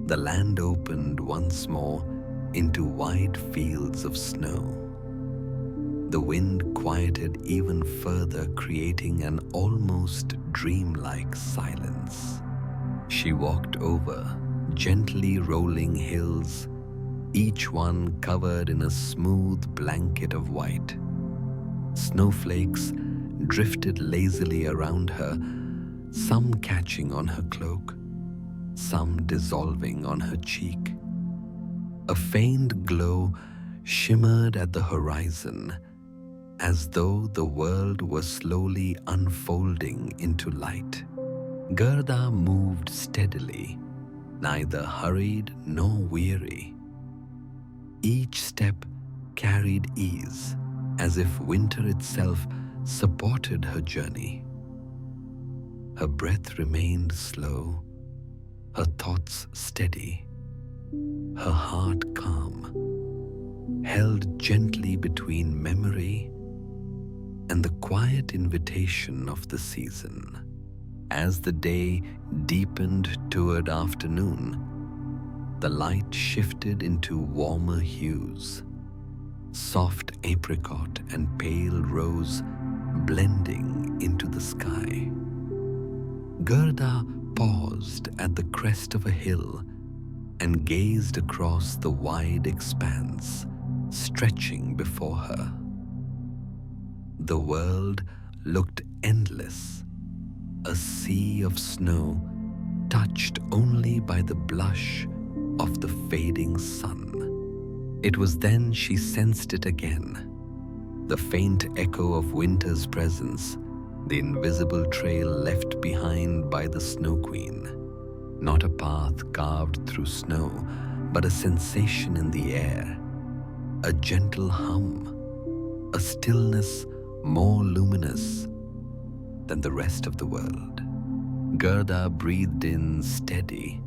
the land opened once more into wide fields of snow. The wind quieted even further, creating an almost dreamlike silence. She walked over gently rolling hills, each one covered in a smooth blanket of white. Snowflakes drifted lazily around her, some catching on her cloak, some dissolving on her cheek. A faint glow shimmered at the horizon, as though the world was slowly unfolding into light. Gerda moved steadily, neither hurried nor weary. Each step carried ease, as if winter itself supported her journey. Her breath remained slow, her thoughts steady, her heart calm, held gently between memory and the quiet invitation of the season. As the day deepened toward afternoon, the light shifted into warmer hues, soft apricot and pale rose blending into the sky. Gerda paused at the crest of a hill and gazed across the wide expanse stretching before her. The world looked endless, a sea of snow touched only by the blush of the fading sun. It was then she sensed it again, the faint echo of winter's presence, the invisible trail left behind by the Snow Queen. Not a path carved through snow, but a sensation in the air, a gentle hum, a stillness more luminous than the rest of the world. Gerda breathed in steady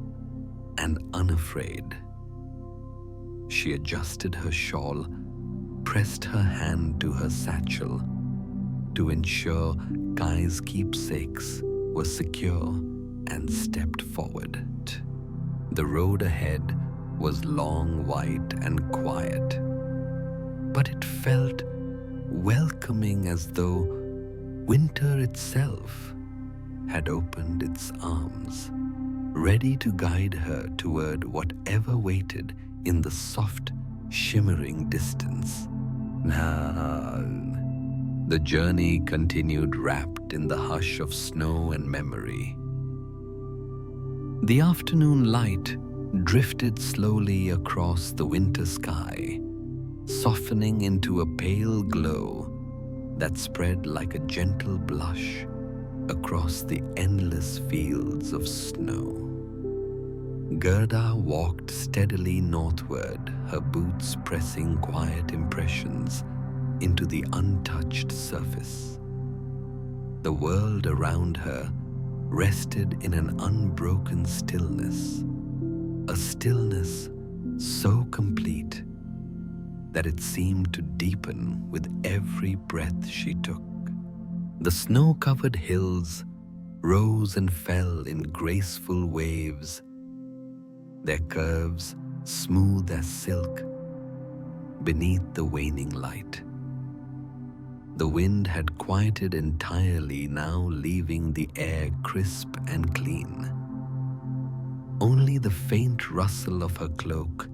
and unafraid. She adjusted her shawl, pressed her hand to her satchel to ensure Kai's keepsakes were secure, and stepped forward. The road ahead was long, white, and quiet, but it felt welcoming, as though winter itself had opened its arms, ready to guide her toward whatever waited in the soft, shimmering distance. The journey continued, wrapped in the hush of snow and memory. The afternoon light drifted slowly across the winter sky, softening into a pale glow that spread like a gentle blush across the endless fields of snow. Gerda walked steadily northward, her boots pressing quiet impressions into the untouched surface. The world around her rested in an unbroken stillness, a stillness so complete that it seemed to deepen with every breath she took. The snow-covered hills rose and fell in graceful waves, their curves smooth as silk beneath the waning light. The wind had quieted entirely, now leaving the air crisp and clean. Only the faint rustle of her cloak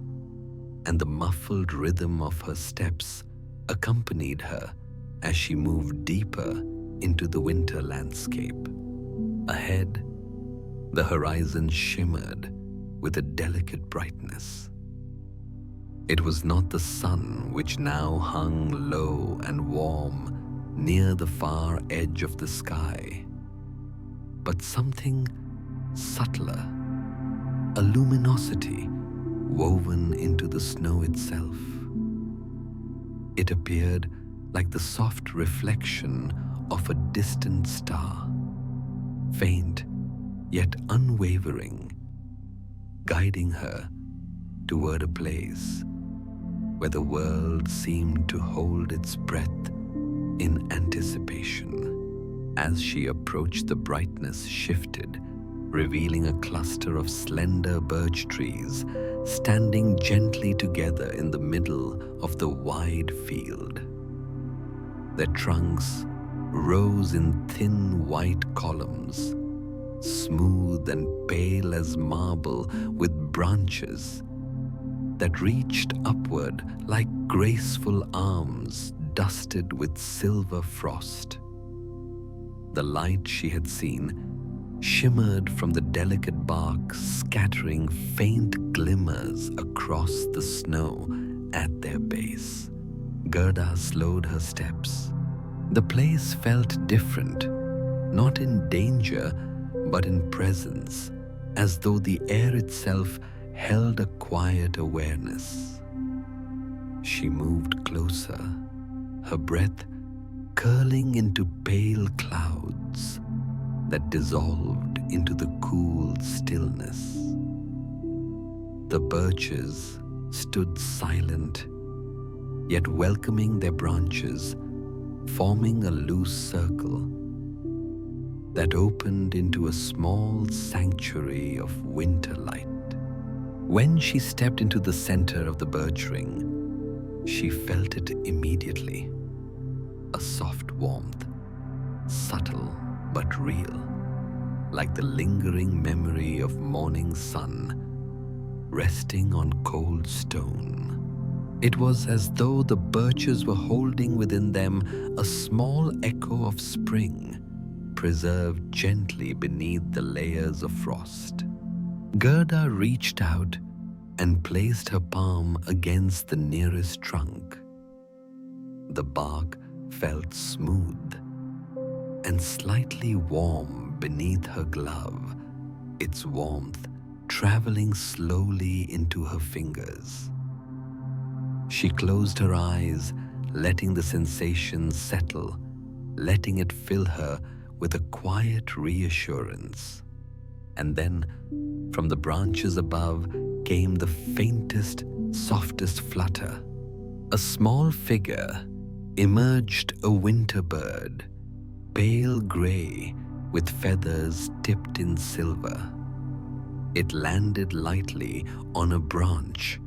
and the muffled rhythm of her steps accompanied her as she moved deeper into the winter landscape. Ahead, the horizon shimmered with a delicate brightness. It was not the sun, which now hung low and warm near the far edge of the sky, but something subtler, a luminosity woven into the snow itself. It appeared like the soft reflection of a distant star, faint yet unwavering, guiding her toward a place where the world seemed to hold its breath in anticipation. As she approached, the brightness shifted, revealing a cluster of slender birch trees standing gently together in the middle of the wide field. Their trunks rose in thin white columns, smooth and pale as marble, with branches that reached upward like graceful arms dusted with silver frost. The light she had seen shimmered from the delicate bark, scattering faint glimmers across the snow at their base. Gerda slowed her steps. The place felt different, not in danger, but in presence, as though the air itself held a quiet awareness. She moved closer, her breath curling into pale clouds that dissolved into the cool stillness. The birches stood silent, yet welcoming their branches, forming a loose circle that opened into a small sanctuary of winter light. When she stepped into the center of the birch ring, she felt it immediately. A soft warmth, subtle but real, like the lingering memory of morning sun resting on cold stone. It was as though the birches were holding within them a small echo of spring, preserved gently beneath the layers of frost. Gerda reached out and placed her palm against the nearest trunk. The bark felt smooth and slightly warm beneath her glove, its warmth traveling slowly into her fingers. She closed her eyes, letting the sensation settle, letting it fill her with a quiet reassurance. And then, from the branches above, came the faintest, softest flutter. A small figure emerged, a winter bird, pale gray with feathers tipped in silver. It landed lightly on a branch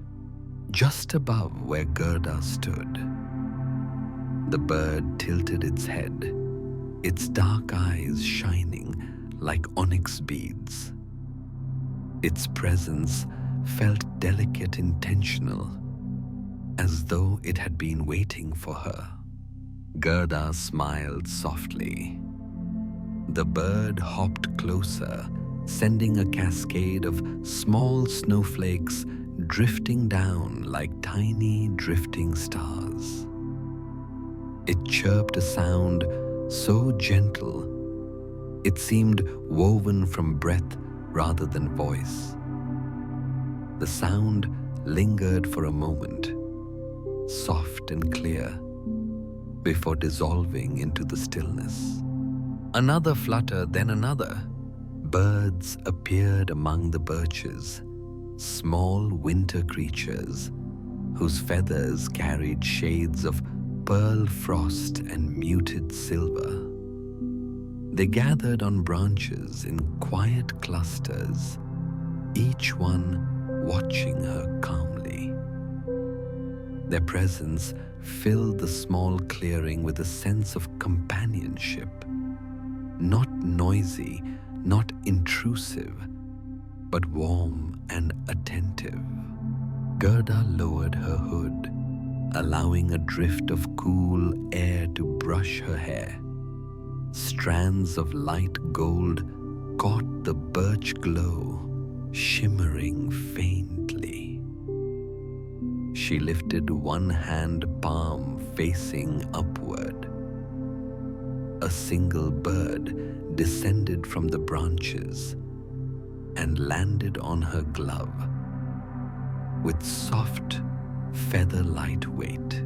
just above where Gerda stood. The bird tilted its head, its dark eyes shining like onyx beads. Its presence felt delicate, intentional, as though it had been waiting for her. Gerda smiled softly. The bird hopped closer, sending a cascade of small snowflakes drifting down like tiny drifting stars. It chirped a sound so gentle, it seemed woven from breath rather than voice. The sound lingered for a moment, soft and clear, before dissolving into the stillness. Another flutter, then another. Birds appeared among the birches, small winter creatures whose feathers carried shades of pearl frost and muted silver. They gathered on branches in quiet clusters, each one watching her calmly. Their presence filled the small clearing with a sense of companionship, not noisy, not intrusive, but warm and attentive. Gerda lowered her hood, allowing a drift of cool air to brush her hair. Strands of light gold caught the birch glow, shimmering faintly. She lifted one hand palm facing upward. A single bird descended from the branches and landed on her glove with soft, feather-light weight.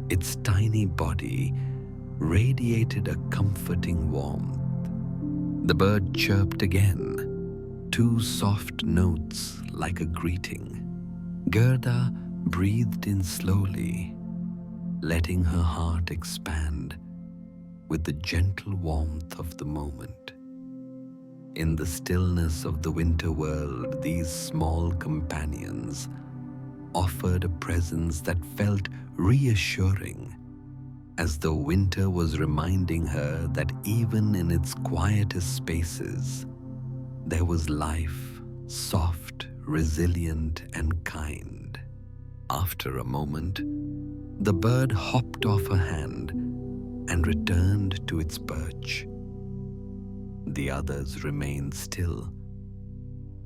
Its tiny body radiated a comforting warmth, The bird chirped again, two soft notes like a greeting. Gerda breathed in slowly, letting her heart expand with the gentle warmth of the moment. In the stillness of the winter world, these small companions offered a presence that felt reassuring, as though winter was reminding her that even in its quietest spaces, there was life, soft, resilient, and kind. After a moment, the bird hopped off her hand and returned to its perch. The others remained still,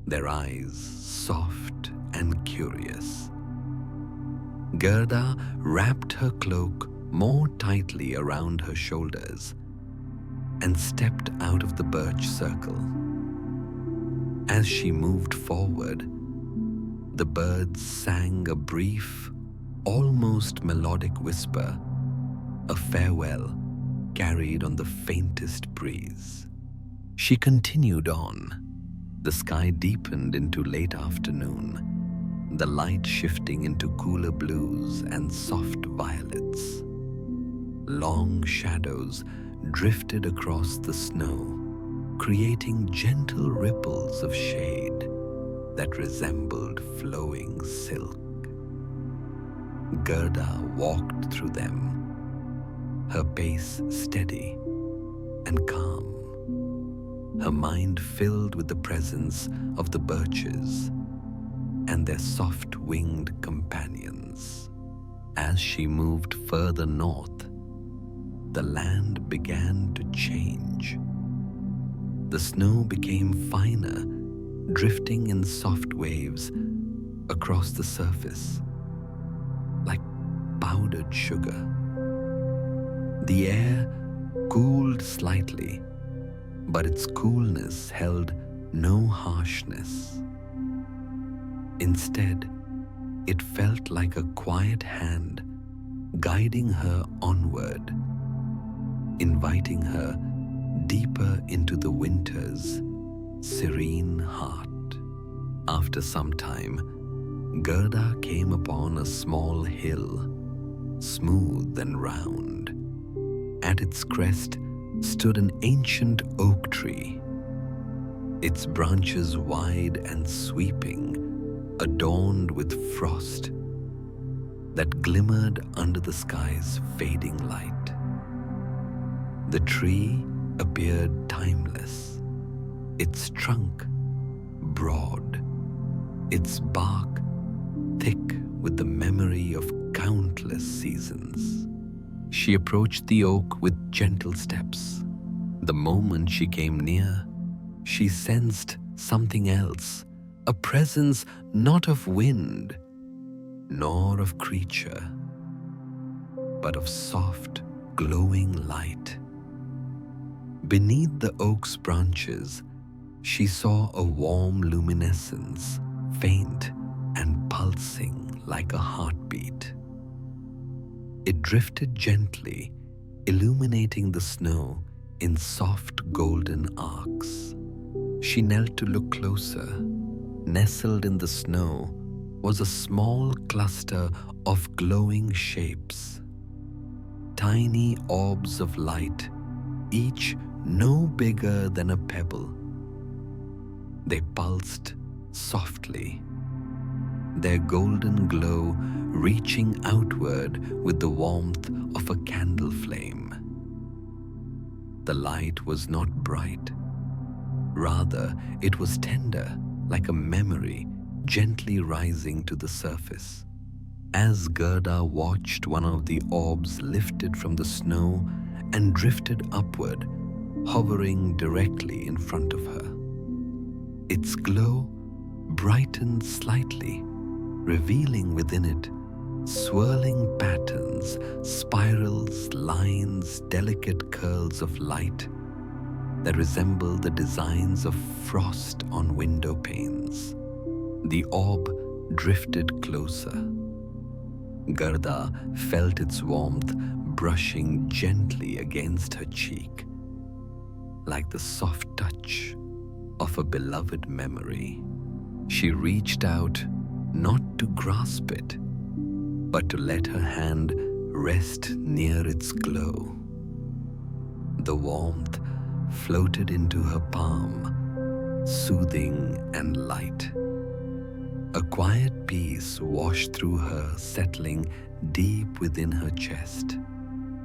their eyes soft and curious. Gerda wrapped her cloak more tightly around her shoulders and stepped out of the birch circle. As she moved forward, the birds sang a brief, almost melodic whisper, a farewell carried on the faintest breeze. She continued on. The sky deepened into late afternoon, the light shifting into cooler blues and soft violets. Long shadows drifted across the snow, creating gentle ripples of shade that resembled flowing silk. Gerda walked through them, her pace steady and calm, her mind filled with the presence of the birches and their soft-winged companions. As she moved further north, the land began to change. The snow became finer, drifting in soft waves across the surface, like powdered sugar. The air cooled slightly, but its coolness held no harshness. Instead, it felt like a quiet hand guiding her onward, inviting her deeper into the winter's serene heart. After some time, Gerda came upon a small hill, smooth and round. At its crest stood an ancient oak tree, its branches wide and sweeping, adorned with frost that glimmered under the sky's fading light. The tree appeared timeless, its trunk broad, its bark thick with the memory of countless seasons. She approached the oak with gentle steps. The moment she came near, she sensed something else, a presence not of wind, nor of creature, but of soft, glowing light. Beneath the oak's branches, she saw a warm luminescence, faint and pulsing like a heartbeat. It drifted gently, illuminating the snow in soft golden arcs. She knelt to look closer. Nestled in the snow was a small cluster of glowing shapes, tiny orbs of light, each no bigger than a pebble. They pulsed softly, their golden glow reaching outward with the warmth of a candle flame. The light was not bright. Rather, it was tender, like a memory gently rising to the surface. As Gerda watched, one of the orbs lifted from the snow and drifted upward, hovering directly in front of her. Its glow brightened slightly, revealing within it swirling patterns, spirals, lines, delicate curls of light that resemble the designs of frost on window panes. The orb drifted closer. Gerda felt its warmth brushing gently against her cheek, like the soft touch of a beloved memory. She reached out not to grasp it, but to let her hand rest near its glow. The warmth floated into her palm, soothing and light. A quiet peace washed through her, settling deep within her chest.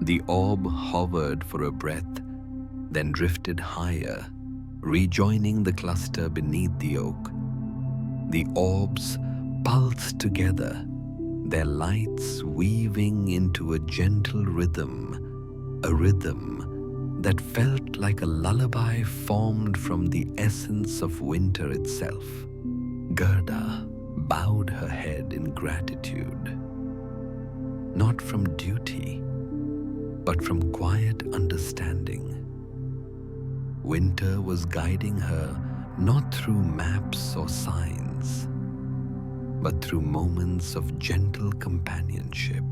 The orb hovered for a breath, then drifted higher, rejoining the cluster beneath the oak. The orbs pulsed together, their lights weaving into a gentle rhythm, a rhythm that felt like a lullaby formed from the essence of winter itself. Gerda bowed her head in gratitude, not from duty, but from quiet understanding. Winter was guiding her not through maps or signs, but through moments of gentle companionship,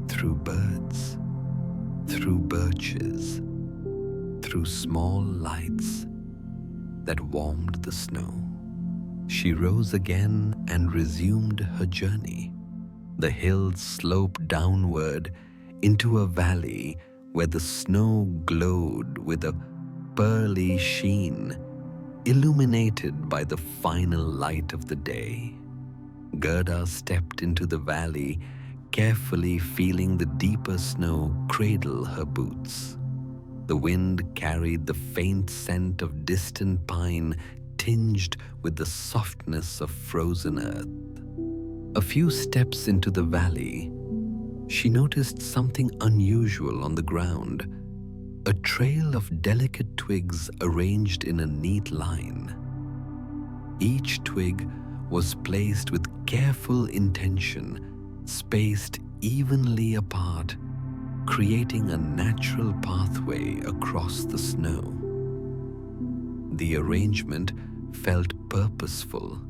through birds, through birches, through small lights that warmed the snow. She rose again and resumed her journey. The hills sloped downward into a valley where the snow glowed with a pearly sheen, illuminated by the final light of the day. Gerda stepped into the valley, carefully feeling the deeper snow cradle her boots. The wind carried the faint scent of distant pine, tinged with the softness of frozen earth. A few steps into the valley, she noticed something unusual on the ground, a trail of delicate twigs arranged in a neat line. Each twig was placed with careful intention, spaced evenly apart, creating a natural pathway across the snow. The arrangement felt purposeful,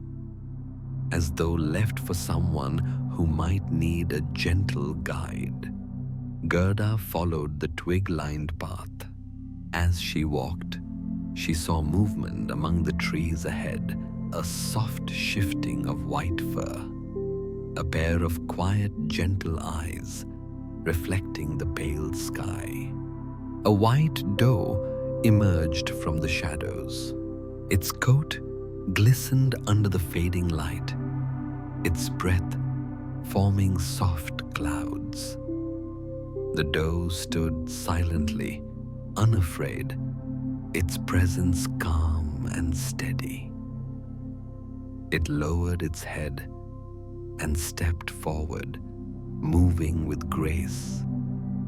as though left for someone who might need a gentle guide. Gerda followed the twig-lined path. As she walked, she saw movement among the trees ahead, a soft shifting of white fur, a pair of quiet, gentle eyes reflecting the pale sky. A white doe emerged from the shadows. Its coat glistened under the fading light, its breath forming soft clouds. The doe stood silently, unafraid, its presence calm and steady. It lowered its head and stepped forward, moving with grace,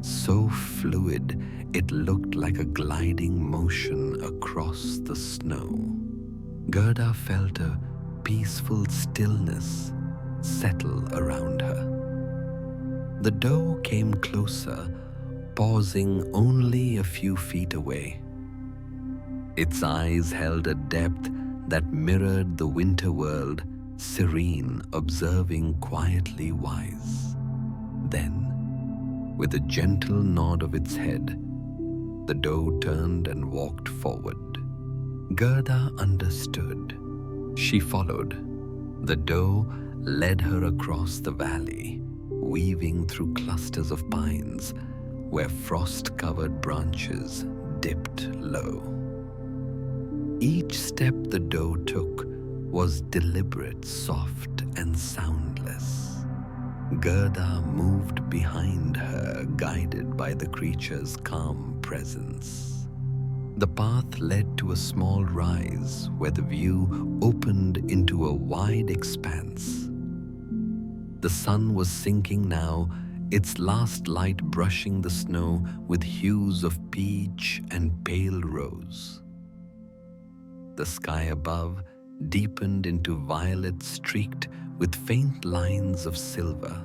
so fluid it looked like a gliding motion across the snow. Gerda felt a peaceful stillness settle around her. The doe came closer, pausing only a few feet away. Its eyes held a depth that mirrored the winter world, serene, observing, quietly wise. Then, with a gentle nod of its head, the doe turned and walked forward. Gerda understood. She followed. The doe led her across the valley, weaving through clusters of pines where frost-covered branches dipped low. Each step the doe took was deliberate, soft, and soundless. Gerda moved behind her, guided by the creature's calm presence. The path led to a small rise where the view opened into a wide expanse. The sun was sinking now, its last light brushing the snow with hues of peach and pale rose. The sky above deepened into violet streaked with faint lines of silver.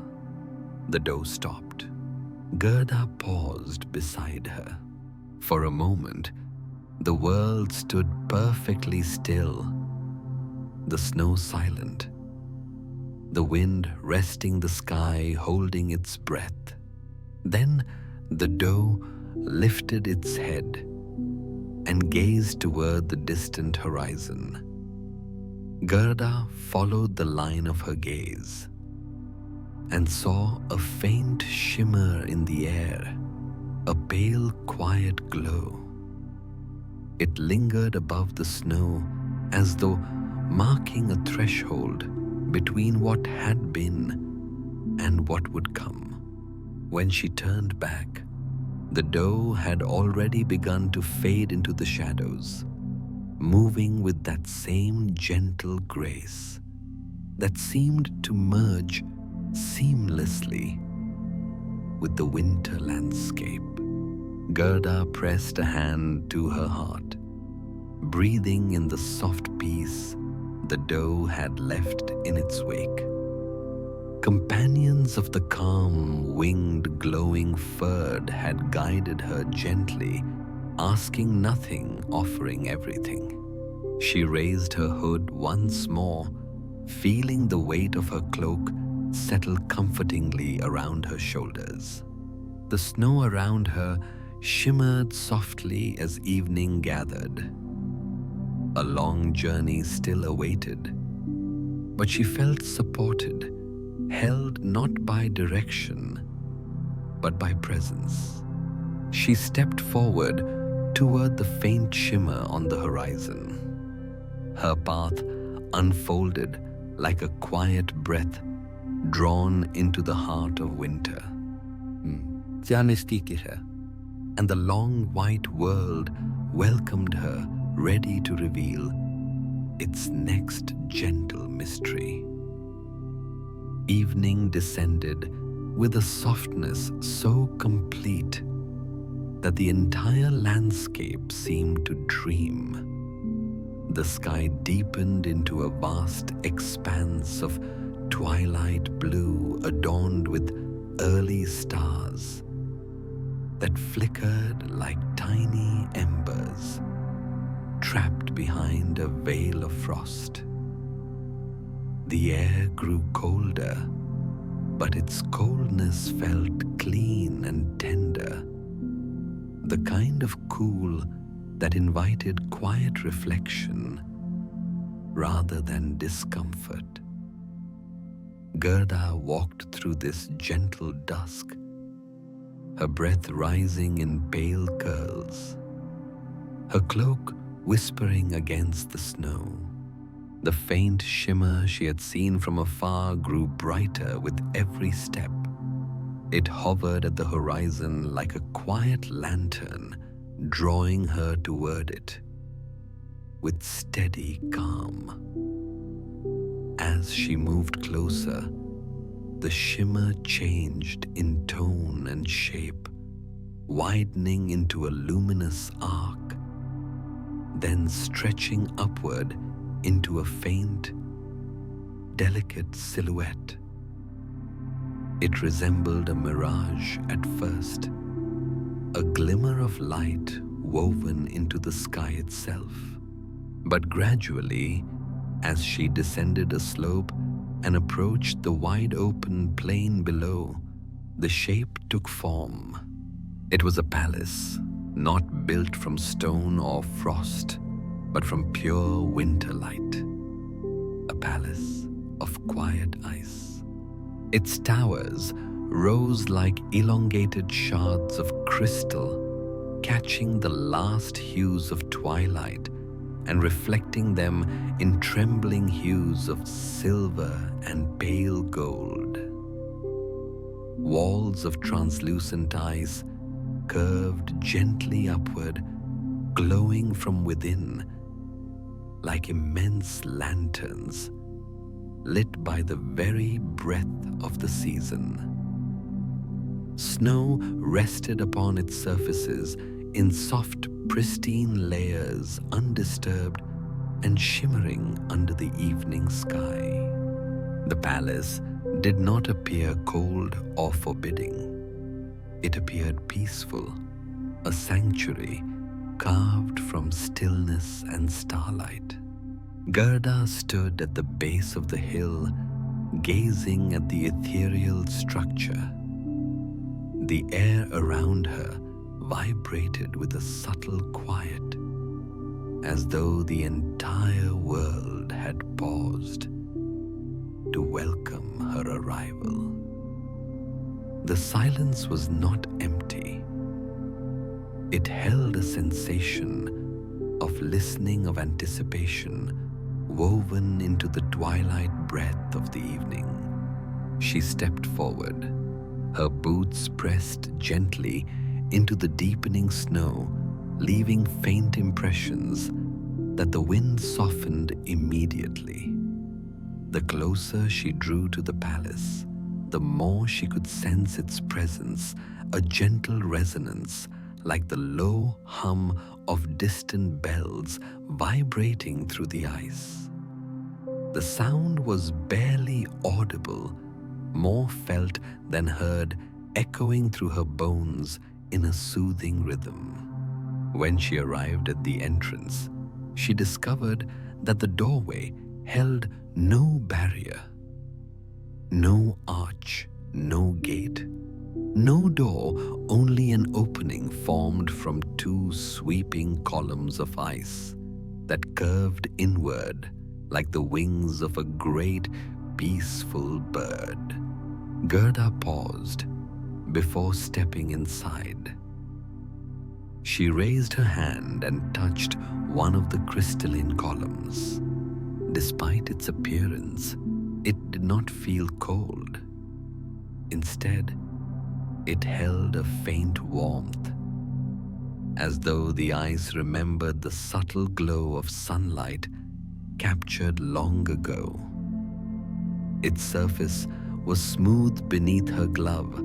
The doe stopped. Gerda paused beside her. For a moment, the world stood perfectly still, the snow silent, the wind resting the sky, holding its breath. Then the doe lifted its head, and gazed toward the distant horizon. Gerda followed the line of her gaze and saw a faint shimmer in the air, a pale, quiet glow. It lingered above the snow as though marking a threshold between what had been and what would come. When she turned back, the doe had already begun to fade into the shadows, moving with that same gentle grace that seemed to merge seamlessly with the winter landscape. Gerda pressed a hand to her heart, breathing in the soft peace the doe had left in its wake. Companions of the calm, winged, glowing bird had guided her gently, asking nothing, offering everything. She raised her hood once more, feeling the weight of her cloak settle comfortingly around her shoulders. The snow around her shimmered softly as evening gathered. A long journey still awaited, but she felt supported, held not by direction, but by presence. She stepped forward toward the faint shimmer on the horizon. Her path unfolded like a quiet breath drawn into the heart of winter. And the long white world welcomed her, ready to reveal its next gentle mystery. Evening descended with a softness so complete that the entire landscape seemed to dream. The sky deepened into a vast expanse of twilight blue adorned with early stars that flickered like tiny embers trapped behind a veil of frost. The air grew colder, but its coldness felt clean and tender, the kind of cool that invited quiet reflection rather than discomfort. Gerda walked through this gentle dusk, her breath rising in pale curls, her cloak whispering against the snow. The faint shimmer she had seen from afar grew brighter with every step. It hovered at the horizon like a quiet lantern, drawing her toward it with steady calm. As she moved closer, the shimmer changed in tone and shape, widening into a luminous arc, then stretching upward into a faint, delicate silhouette. It resembled a mirage at first, a glimmer of light woven into the sky itself. But gradually, as she descended a slope and approached the wide-open plain below, the shape took form. It was a palace, not built from stone or frost, but from pure winter light. A palace of quiet ice. Its towers rose like elongated shards of crystal, catching the last hues of twilight and reflecting them in trembling hues of silver and pale gold. Walls of translucent ice curved gently upward, glowing from within like immense lanterns lit by the very breath of the season. Snow rested upon its surfaces in soft, pristine layers, undisturbed and shimmering under the evening sky. The palace did not appear cold or forbidding. It appeared peaceful, a sanctuary carved from stillness and starlight. Gerda stood at the base of the hill, gazing at the ethereal structure. The air around her vibrated with a subtle quiet, as though the entire world had paused to welcome her arrival. The silence was not empty. It held a sensation of listening, of anticipation, woven into the twilight breath of the evening. She stepped forward, her boots pressed gently into the deepening snow, leaving faint impressions that the wind softened immediately. The closer she drew to the palace, the more she could sense its presence, a gentle resonance like the low hum of distant bells vibrating through the ice. The sound was barely audible, more felt than heard, echoing through her bones in a soothing rhythm. When she arrived at the entrance, she discovered that the doorway held no barrier, no arch, no gate, no door, only an opening formed from two sweeping columns of ice that curved inward like the wings of a great, peaceful bird. Gerda paused before stepping inside. She raised her hand and touched one of the crystalline columns. Despite its appearance, it did not feel cold. Instead, it held a faint warmth, as though the ice remembered the subtle glow of sunlight captured long ago. Its surface was smooth beneath her glove,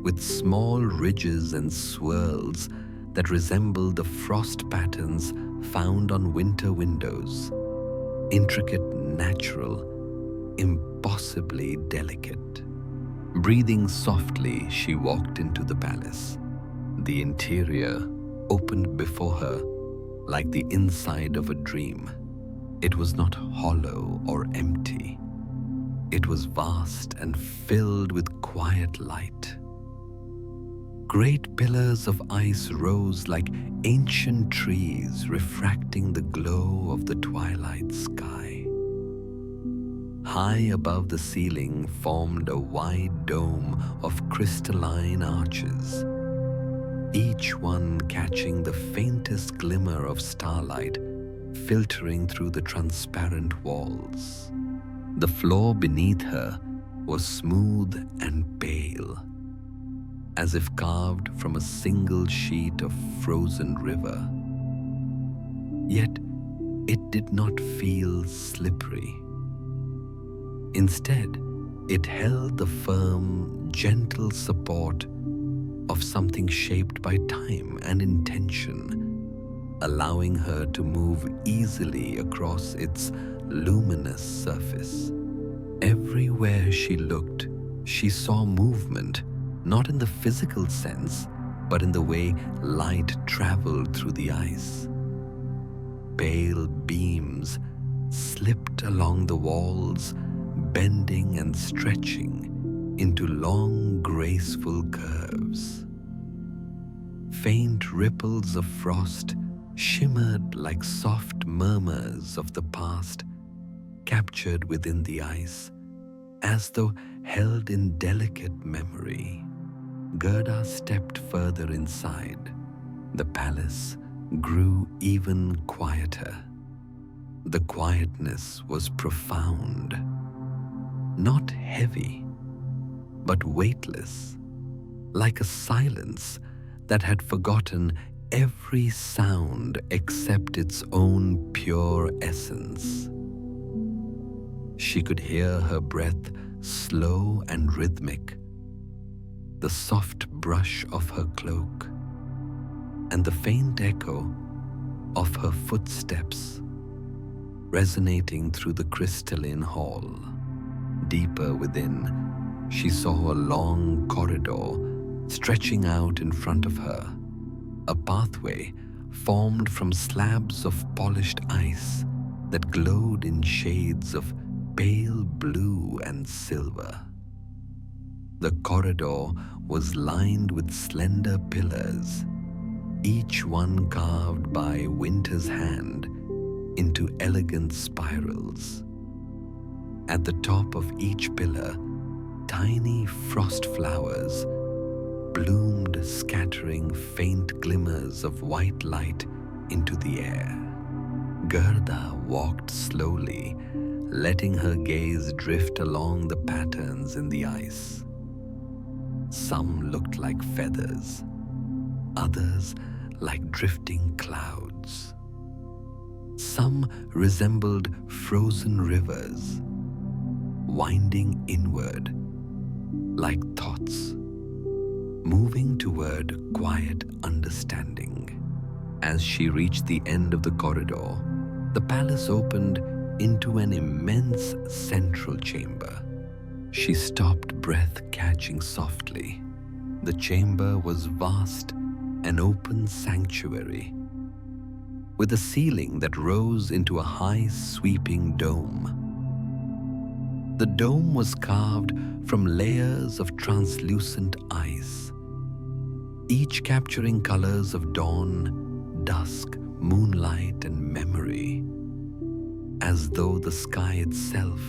with small ridges and swirls that resembled the frost patterns found on winter windows. Intricate, natural, impossibly delicate. Breathing softly, she walked into the palace. The interior opened before her like the inside of a dream. It was not hollow or empty. It was vast and filled with quiet light. Great pillars of ice rose like ancient trees, refracting the glow of the twilight sky. High above the ceiling formed a wide dome of crystalline arches, each one catching the faintest glimmer of starlight filtering through the transparent walls. The floor beneath her was smooth and pale, as if carved from a single sheet of frozen river. Yet it did not feel slippery. Instead, it held the firm, gentle support of something shaped by time and intention, allowing her to move easily across its luminous surface. Everywhere she looked, she saw movement, not in the physical sense, but in the way light traveled through the ice. Pale beams slipped along the walls, bending and stretching into long, graceful curves. Faint ripples of frost shimmered like soft murmurs of the past, captured within the ice, as though held in delicate memory. Gerda stepped further inside. The palace grew even quieter. The quietness was profound, not heavy, but weightless, like a silence that had forgotten every sound except its own pure essence. She could hear her breath slow and rhythmic, the soft brush of her cloak, and the faint echo of her footsteps resonating through the crystalline hall. Deeper within, she saw a long corridor stretching out in front of her, a pathway formed from slabs of polished ice that glowed in shades of pale blue and silver. The corridor was lined with slender pillars, each one carved by winter's hand into elegant spirals. At the top of each pillar, tiny frost flowers bloomed, scattering faint glimmers of white light into the air. Gerda walked slowly, letting her gaze drift along the patterns in the ice. Some looked like feathers, others like drifting clouds. Some resembled frozen rivers, winding inward like thoughts, moving toward quiet understanding. As she reached the end of the corridor, the palace opened into an immense central chamber. She stopped, breath catching softly. The chamber was vast, an open sanctuary, with a ceiling that rose into a high sweeping dome. The dome was carved from layers of translucent ice, each capturing colors of dawn, dusk, moonlight, and memory, as though the sky itself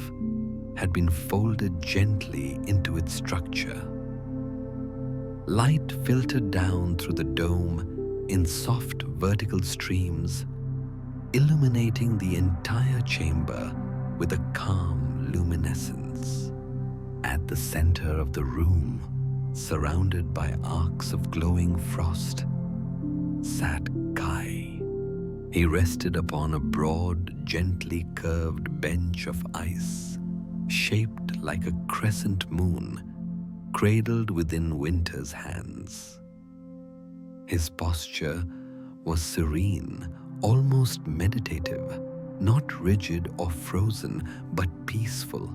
had been folded gently into its structure. Light filtered down through the dome in soft vertical streams, illuminating the entire chamber with a calm luminescence. At the center of the room, surrounded by arcs of glowing frost, sat Kai. He rested upon a broad, gently curved bench of ice, shaped like a crescent moon, cradled within winter's hands. His posture was serene, almost meditative, not rigid or frozen, but peaceful,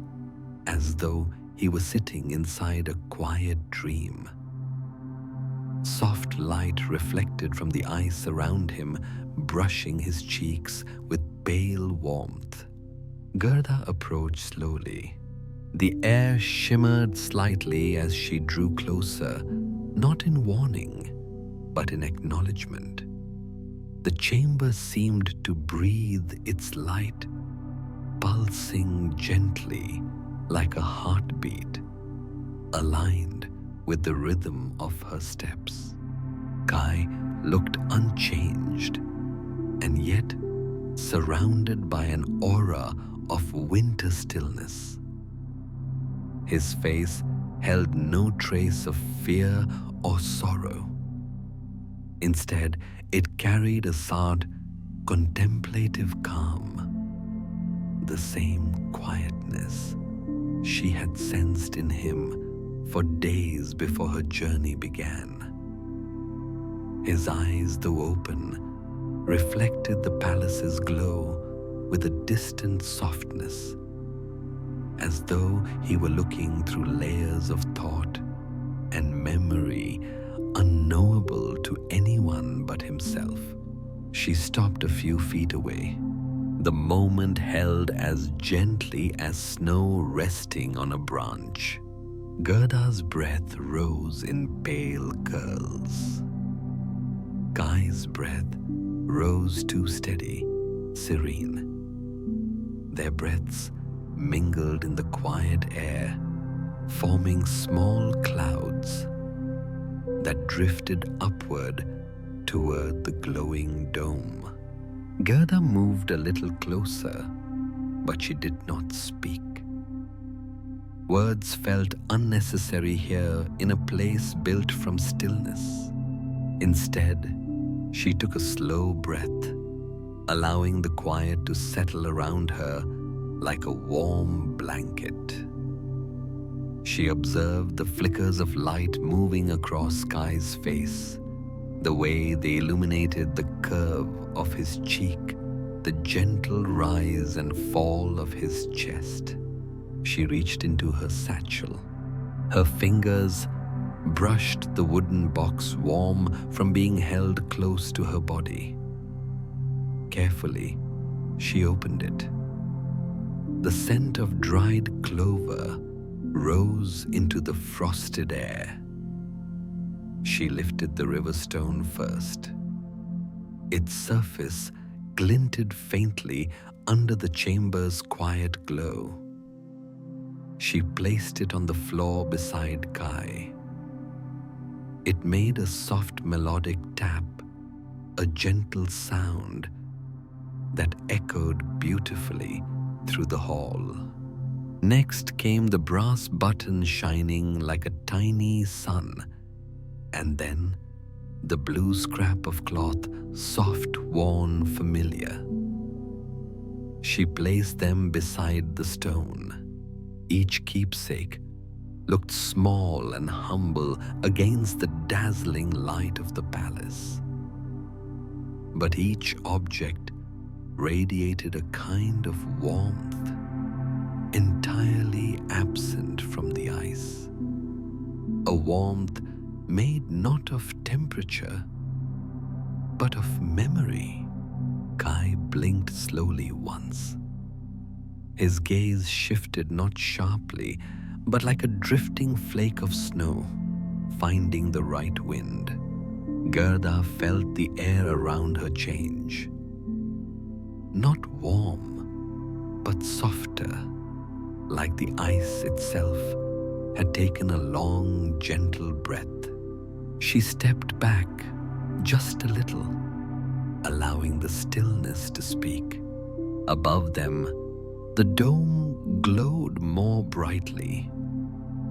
as though he was sitting inside a quiet dream. Soft light reflected from the ice around him, brushing his cheeks with pale warmth. Gerda approached slowly. The air shimmered slightly as she drew closer, not in warning, but in acknowledgement. The chamber seemed to breathe its light, pulsing gently like a heartbeat, aligned with the rhythm of her steps. Kai looked unchanged, and yet surrounded by an aura of winter stillness. His face held no trace of fear or sorrow. Instead, it carried a sad, contemplative calm, the same quietness she had sensed in him for days before her journey began. His eyes, though open, reflected the palace's glow with a distant softness, as though he were looking through layers of thought and memory unknowable to anyone but himself. She stopped a few feet away, the moment held as gently as snow resting on a branch. Gerda's breath rose in pale curls. Kai's breath rose too steady, serene. Their breaths mingled in the quiet air, forming small clouds that drifted upward toward the glowing dome. Gerda moved a little closer, but she did not speak. Words felt unnecessary here in a place built from stillness. Instead, she took a slow breath, allowing the quiet to settle around her like a warm blanket. She observed the flickers of light moving across Kai's face, the way they illuminated the curve of his cheek, the gentle rise and fall of his chest. She reached into her satchel. Her fingers brushed the wooden box, warm from being held close to her body. Carefully, she opened it. The scent of dried clover rose into the frosted air. She lifted the river stone first. Its surface glinted faintly under the chamber's quiet glow. She placed it on the floor beside Kai. It made a soft melodic tap, a gentle sound that echoed beautifully through the hall. Next came the brass button shining like a tiny sun, and then the blue scrap of cloth, soft, worn, familiar. She placed them beside the stone. Each keepsake looked small and humble against the dazzling light of the palace. But each object radiated a kind of warmth entirely absent from the ice. A warmth made not of temperature, but of memory. Kai blinked slowly once. His gaze shifted not sharply, but like a drifting flake of snow, finding the right wind. Gerda felt the air around her change. Not warm, but softer, like the ice itself had taken a long, gentle breath. She stepped back just a little, allowing the stillness to speak. Above them, the dome glowed more brightly.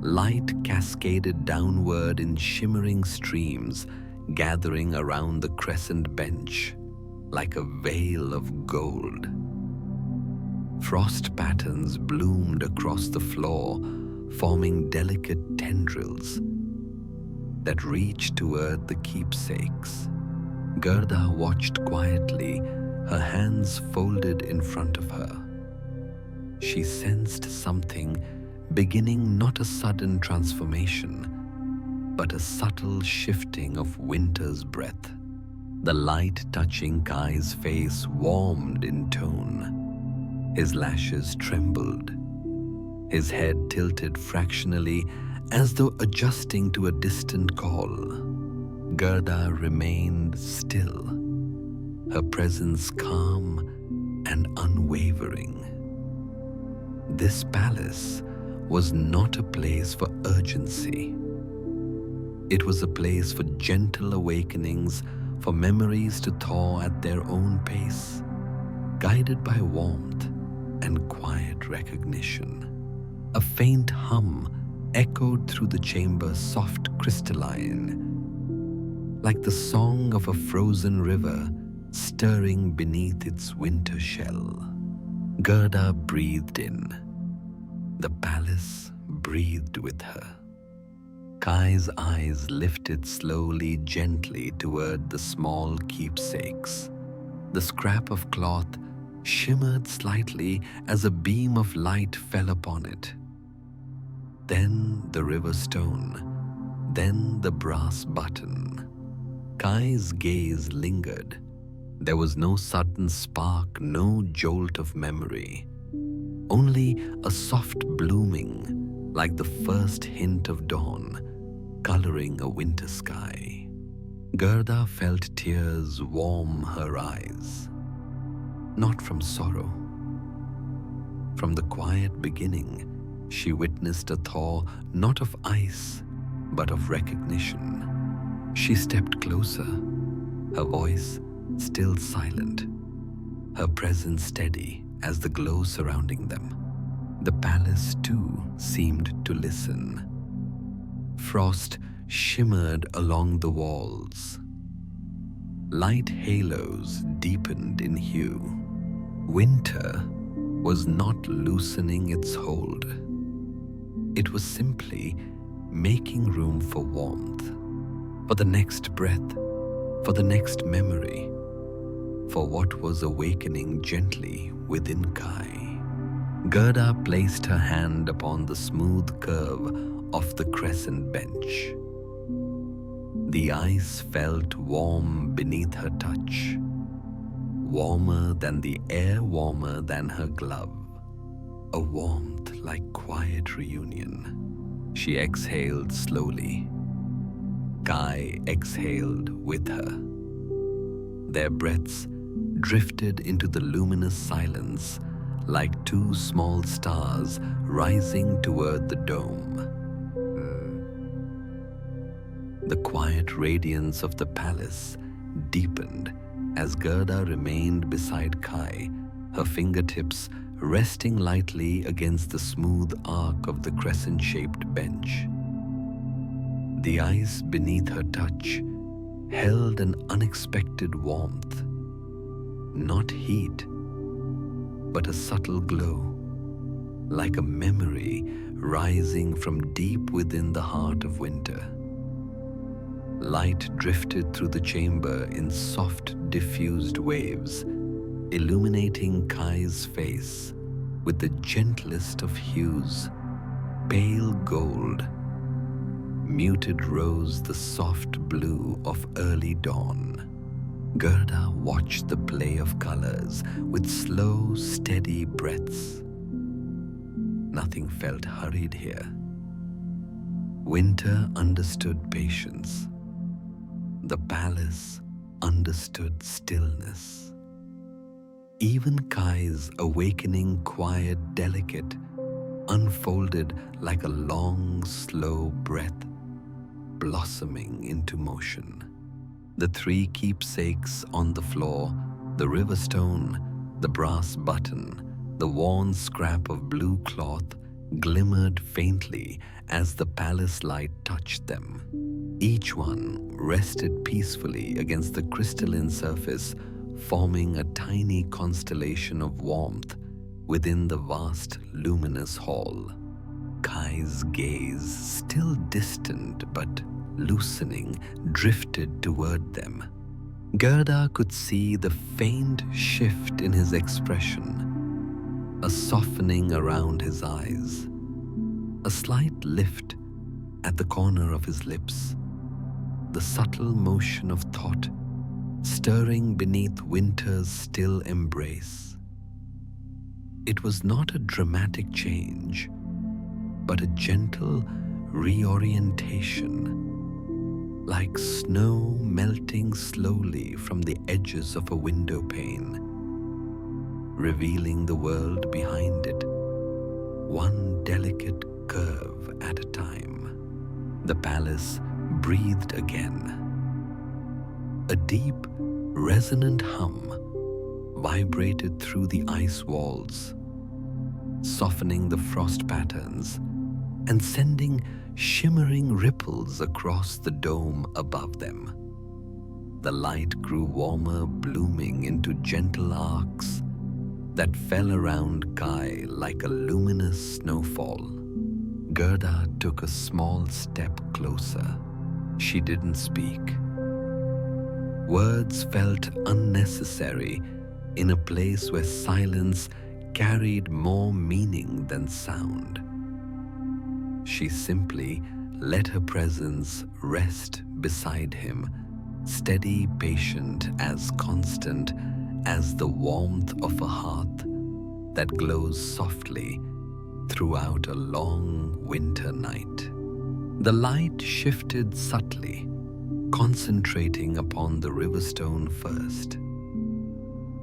Light cascaded downward in shimmering streams, gathering around the crescent bench like a veil of gold. Frost patterns bloomed across the floor, forming delicate tendrils that reached toward the keepsakes. Gerda watched quietly, her hands folded in front of her. She sensed something beginning, not a sudden transformation, but a subtle shifting of winter's breath. The light touching Kai's face warmed in tone. His lashes trembled. His head tilted fractionally as though adjusting to a distant call. Gerda remained still, her presence calm and unwavering. This palace was not a place for urgency. It was a place for gentle awakenings, for memories to thaw at their own pace, guided by warmth and quiet recognition. A faint hum echoed through the chamber, soft, crystalline, like the song of a frozen river stirring beneath its winter shell. Gerda breathed in. The palace breathed with her. Kai's eyes lifted slowly, gently toward the small keepsakes. The scrap of cloth shimmered slightly as a beam of light fell upon it. Then the river stone, then the brass button. Kai's gaze lingered. There was no sudden spark, no jolt of memory. Only a soft blooming, like the first hint of dawn, coloring a winter sky. Gerda felt tears warm her eyes. Not from sorrow. From the quiet beginning, she witnessed a thaw not of ice, but of recognition. She stepped closer, her voice still silent, her presence steady as the glow surrounding them. The palace too seemed to listen. Frost shimmered along the walls. Light halos deepened in hue. Winter was not loosening its hold. It was simply making room for warmth, for the next breath, for the next memory, for what was awakening gently within Kai. Gerda placed her hand upon the smooth curve of the crescent bench. The ice felt warm beneath her touch, warmer than the air, warmer than her glove. A warmth like quiet reunion. She exhaled slowly. Kai exhaled with her. Their breaths drifted into the luminous silence like two small stars rising toward the dome. The quiet radiance of the palace deepened as Gerda remained beside Kai, her fingertips resting lightly against the smooth arc of the crescent-shaped bench. The ice beneath her touch held an unexpected warmth, not heat, but a subtle glow, like a memory rising from deep within the heart of winter. Light drifted through the chamber in soft, diffused waves, illuminating Kai's face with the gentlest of hues, pale gold, muted rose, the soft blue of early dawn. Gerda watched the play of colors with slow, steady breaths. Nothing felt hurried here. Winter understood patience. The palace understood stillness. Even Kai's awakening quiet, delicate, unfolded like a long, slow breath, blossoming into motion. The three keepsakes on the floor, the river stone, the brass button, the worn scrap of blue cloth, glimmered faintly as the palace light touched them. Each one rested peacefully against the crystalline surface, forming a tiny constellation of warmth within the vast, luminous hall. Kai's gaze, still distant but loosening, drifted toward them. Gerda could see the faint shift in his expression, a softening around his eyes, a slight lift at the corner of his lips, the subtle motion of thought stirring beneath winter's still embrace. It was not a dramatic change, but a gentle reorientation, like snow melting slowly from the edges of a window pane, revealing the world behind it, one delicate curve at a time. The palace breathed again. A deep, resonant hum vibrated through the ice walls, softening the frost patterns and sending shimmering ripples across the dome above them. The light grew warmer, blooming into gentle arcs that fell around Kai like a luminous snowfall. Gerda took a small step closer. She didn't speak. Words felt unnecessary in a place where silence carried more meaning than sound. She simply let her presence rest beside him, steady, patient, as constant as the warmth of a hearth that glows softly throughout a long winter night. The light shifted subtly, concentrating upon the riverstone first.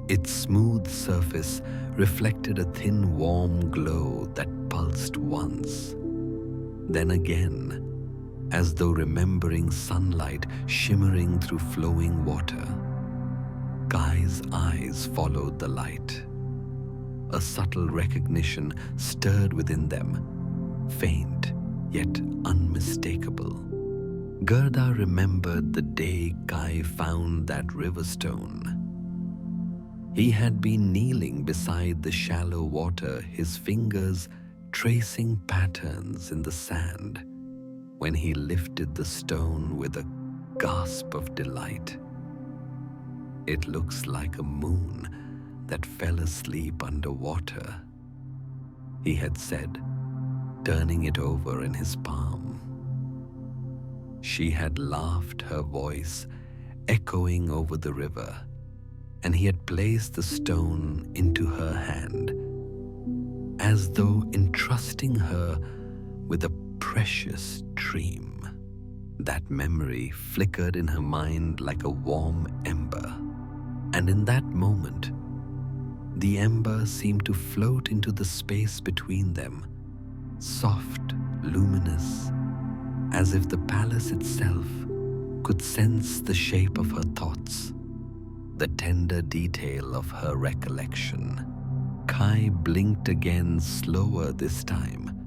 Its smooth surface reflected a thin, warm glow that pulsed once, then again, as though remembering sunlight shimmering through flowing water. Kai's eyes followed the light. A subtle recognition stirred within them, faint yet unmistakable. Gerda remembered the day Kai found that riverstone. He had been kneeling beside the shallow water, his fingers tracing patterns in the sand, when he lifted the stone with a gasp of delight. "It looks like a moon that fell asleep underwater," he had said, turning it over in his palm. She had laughed, her voice echoing over the river, and he had placed the stone into her hand, as though entrusting her with a precious dream. That memory flickered in her mind like a warm ember, And in that moment, the ember seemed to float into the space between them, soft, luminous, as if the palace itself could sense the shape of her thoughts, the tender detail of her recollection. Kai blinked again, slower this time.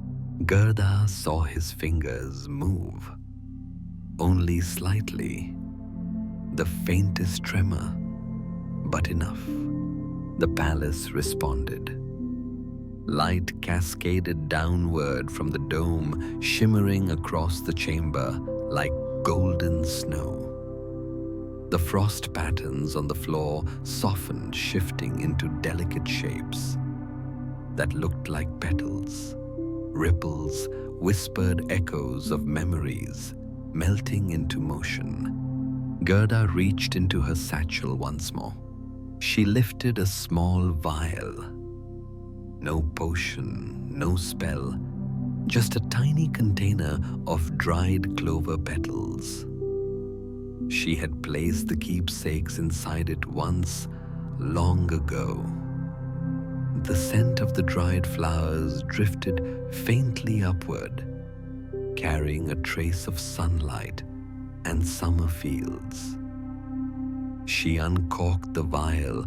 Gerda saw his fingers move, only slightly, the faintest tremor, but enough. The palace responded. Light cascaded downward from the dome, shimmering across the chamber like golden snow. The frost patterns on the floor softened, shifting into delicate shapes that looked like petals, ripples, whispered echoes of memories melting into motion. Gerda reached into her satchel once more. She lifted a small vial. No potion, no spell, just a tiny container of dried clover petals. She had placed the keepsakes inside it once, long ago. The scent of the dried flowers drifted faintly upward, carrying a trace of sunlight and summer fields. She uncorked the vial,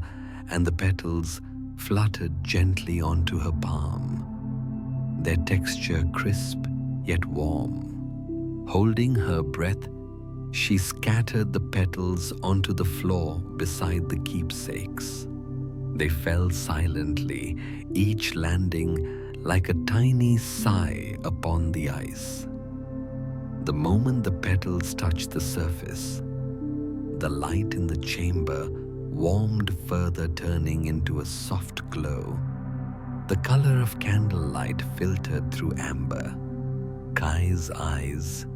and the petals fluttered gently onto her palm, their texture crisp yet warm. Holding her breath, she scattered the petals onto the floor beside the keepsakes. They fell silently, each landing like a tiny sigh upon the ice. The moment the petals touched the surface, the light in the chamber warmed further, turning into a soft glow. The color of candlelight filtered through amber. Kai's eyes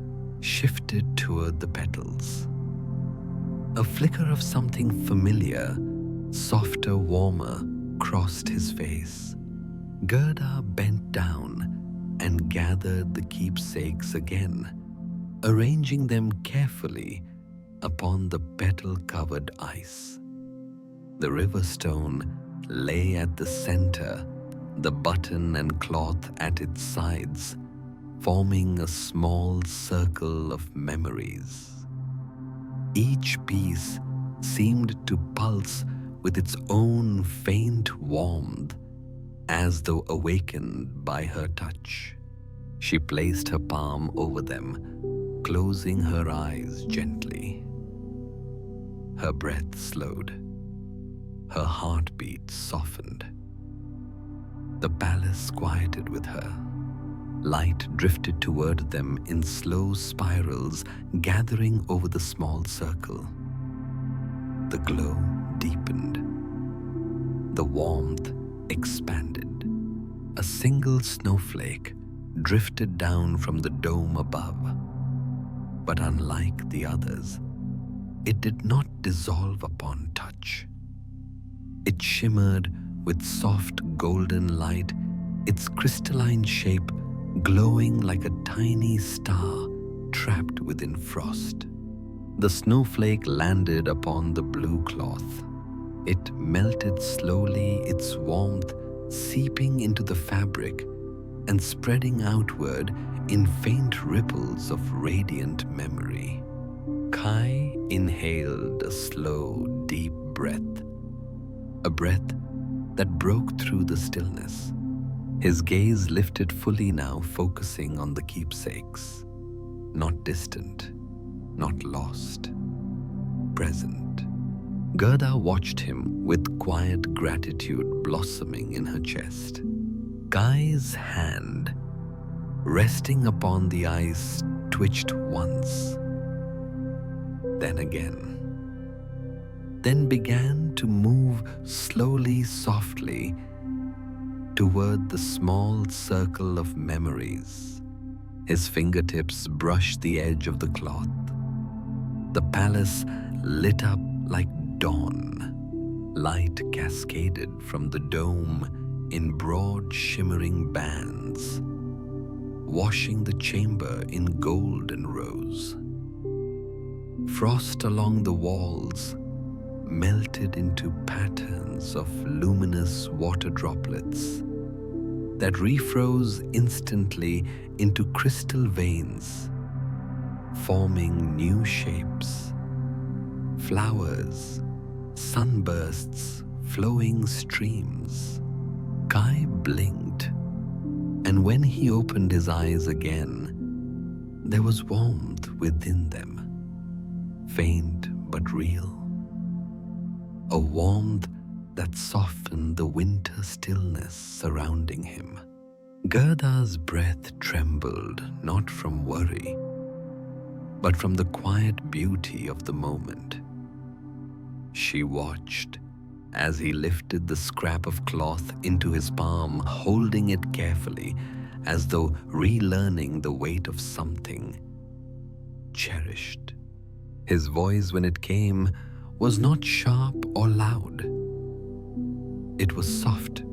shifted toward the petals. A flicker of something familiar, softer, warmer, crossed his face. Gerda bent down and gathered the keepsakes again, arranging them carefully upon the petal-covered ice. The river stone lay at the center, the button and cloth at its sides, forming a small circle of memories. Each piece seemed to pulse with its own faint warmth, as though awakened by her touch. She placed her palm over them, closing her eyes gently. Her breath slowed. Her heartbeat softened. The palace quieted with her. Light drifted toward them in slow spirals, gathering over the small circle. The glow deepened. The warmth expanded. A single snowflake drifted down from the dome above. But unlike the others, it did not dissolve upon touch. It shimmered with soft golden light, its crystalline shape glowing like a tiny star trapped within frost. The snowflake landed upon the blue cloth. It melted slowly, its warmth seeping into the fabric and spreading outward in faint ripples of radiant memory. Kai inhaled a slow, deep breath, a breath that broke through the stillness. His gaze lifted fully now, focusing on the keepsakes. Not distant, not lost, present. Gerda watched him with quiet gratitude blossoming in her chest. Kai's hand, resting upon the ice, twitched once, then again. Then began to move slowly, softly, toward the small circle of memories. His fingertips brushed the edge of the cloth. The palace lit up like dawn. Light cascaded from the dome in broad, shimmering bands, washing the chamber in gold and rose. Frost along the walls melted into patterns of luminous water droplets that refroze instantly into crystal veins, forming new shapes, flowers, sunbursts, flowing streams. Kai blinked, and when he opened his eyes again, there was warmth within them, faint but real. A warmth that softened the winter stillness surrounding him. Gerda's breath trembled not from worry, but from the quiet beauty of the moment. She watched as he lifted the scrap of cloth into his palm, holding it carefully, as though relearning the weight of something cherished. His voice, when it came, was not sharp or loud. It was soft,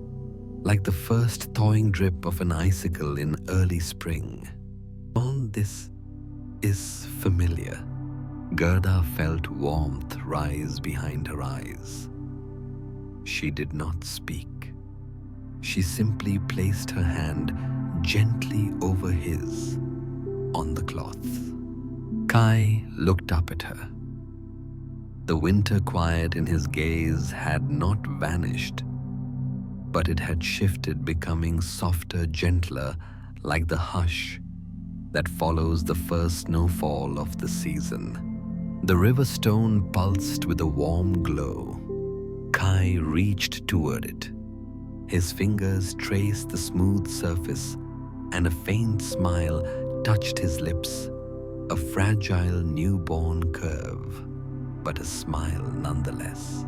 like the first thawing drip of an icicle in early spring. All this is familiar. Gerda felt warmth rise behind her eyes. She did not speak. She simply placed her hand gently over his on the cloth. Kai looked up at her. The winter quiet in his gaze had not vanished, but it had shifted, becoming softer, gentler, like the hush that follows the first snowfall of the season. The river stone pulsed with a warm glow. Kai reached toward it. His fingers traced the smooth surface, and a faint smile touched his lips, a fragile newborn curve, but a smile nonetheless.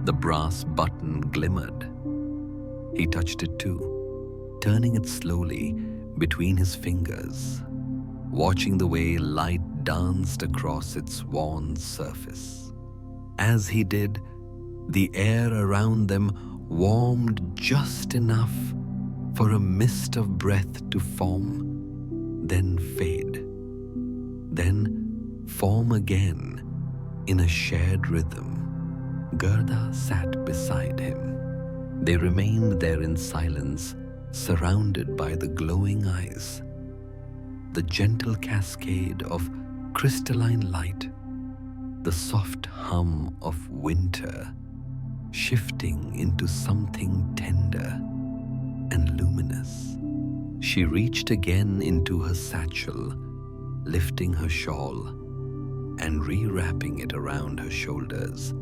The brass button glimmered. He touched it too, turning it slowly between his fingers, watching the way light danced across its worn surface. As he did, the air around them warmed just enough for a mist of breath to form, then fade, then form again in a shared rhythm. Gerda sat beside him. They remained there in silence, surrounded by the glowing eyes, the gentle cascade of crystalline light, the soft hum of winter shifting into something tender and luminous. She reached again into her satchel, lifting her shawl and rewrapping it around her shoulders,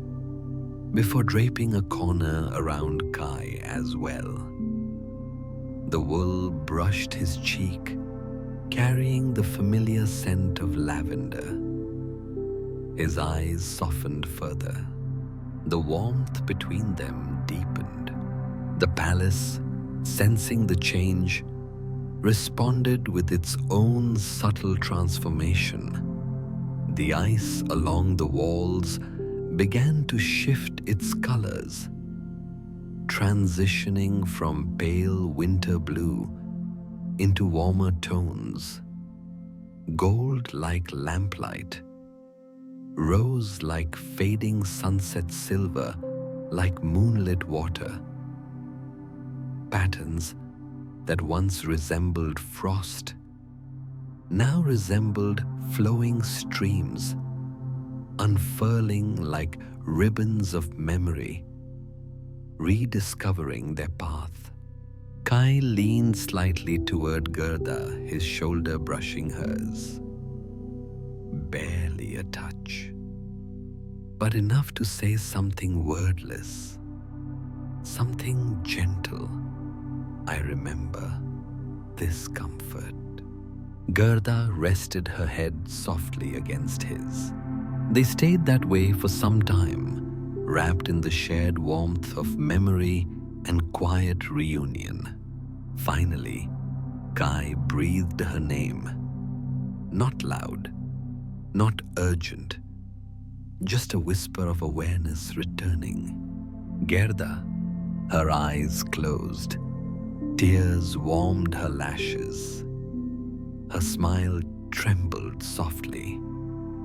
before draping a corner around Kai as well. The wool brushed his cheek, carrying the familiar scent of lavender. His eyes softened further. The warmth between them deepened. The palace, sensing the change, responded with its own subtle transformation. The ice along the walls began to shift its colors, transitioning from pale winter blue into warmer tones, gold like lamplight, rose like fading sunset silver, like moonlit water. Patterns that once resembled frost now resembled flowing streams, unfurling like ribbons of memory, rediscovering their path. Kai leaned slightly toward Gerda, his shoulder brushing hers. Barely a touch, but enough to say something wordless, something gentle. I remember this comfort. Gerda rested her head softly against his. They stayed that way for some time, wrapped in the shared warmth of memory and quiet reunion. Finally, Kai breathed her name. Not loud, not urgent, just a whisper of awareness returning. Gerda, her eyes closed. Tears warmed her lashes. Her smile trembled softly.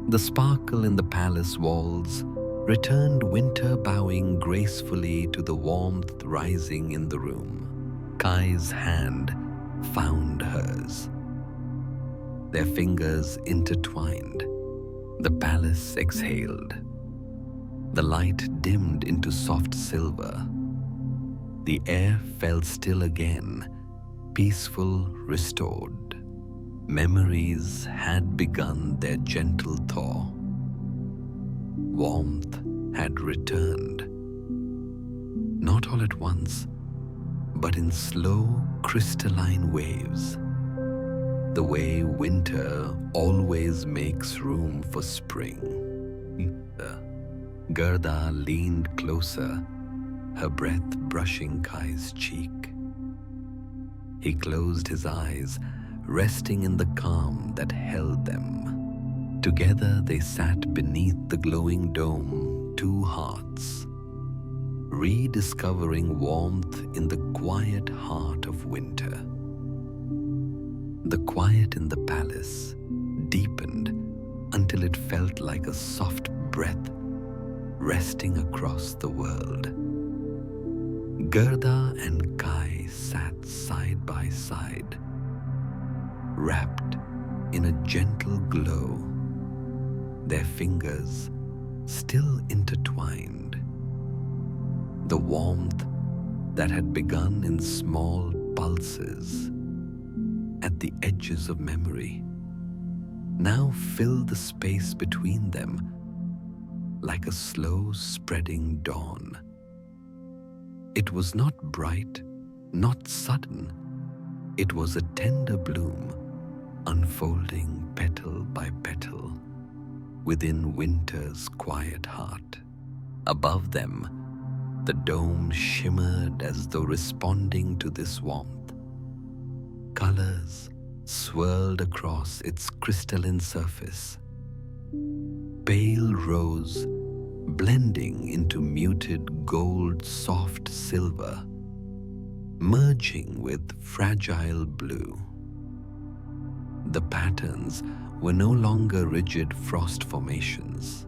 The sparkle in the palace walls returned Winter bowing gracefully to the warmth rising in the room. Kai's hand found hers. Their fingers intertwined. The palace exhaled. The light dimmed into soft silver. The air fell still again, peaceful, restored. Memories had begun their gentle thaw. Warmth had returned. Not all at once, but in slow, crystalline waves. The way winter always makes room for spring. Gerda leaned closer, her breath brushing Kai's cheek. He closed his eyes, resting in the calm that held them. Together they sat beneath the glowing dome, two hearts, rediscovering warmth in the quiet heart of winter. The quiet in the palace deepened until it felt like a soft breath resting across the world. Gerda and Kai sat side by side, wrapped in a gentle glow, their fingers still intertwined. The warmth that had begun in small pulses at the edges of memory now filled the space between them like a slow spreading dawn. It was not bright, not sudden. It was a tender bloom, unfolding petal by petal within winter's quiet heart. Above them, the dome shimmered as though responding to this warmth. Colors swirled across its crystalline surface. Pale rose blending into muted gold, soft silver, merging with fragile blue. The patterns were no longer rigid frost formations.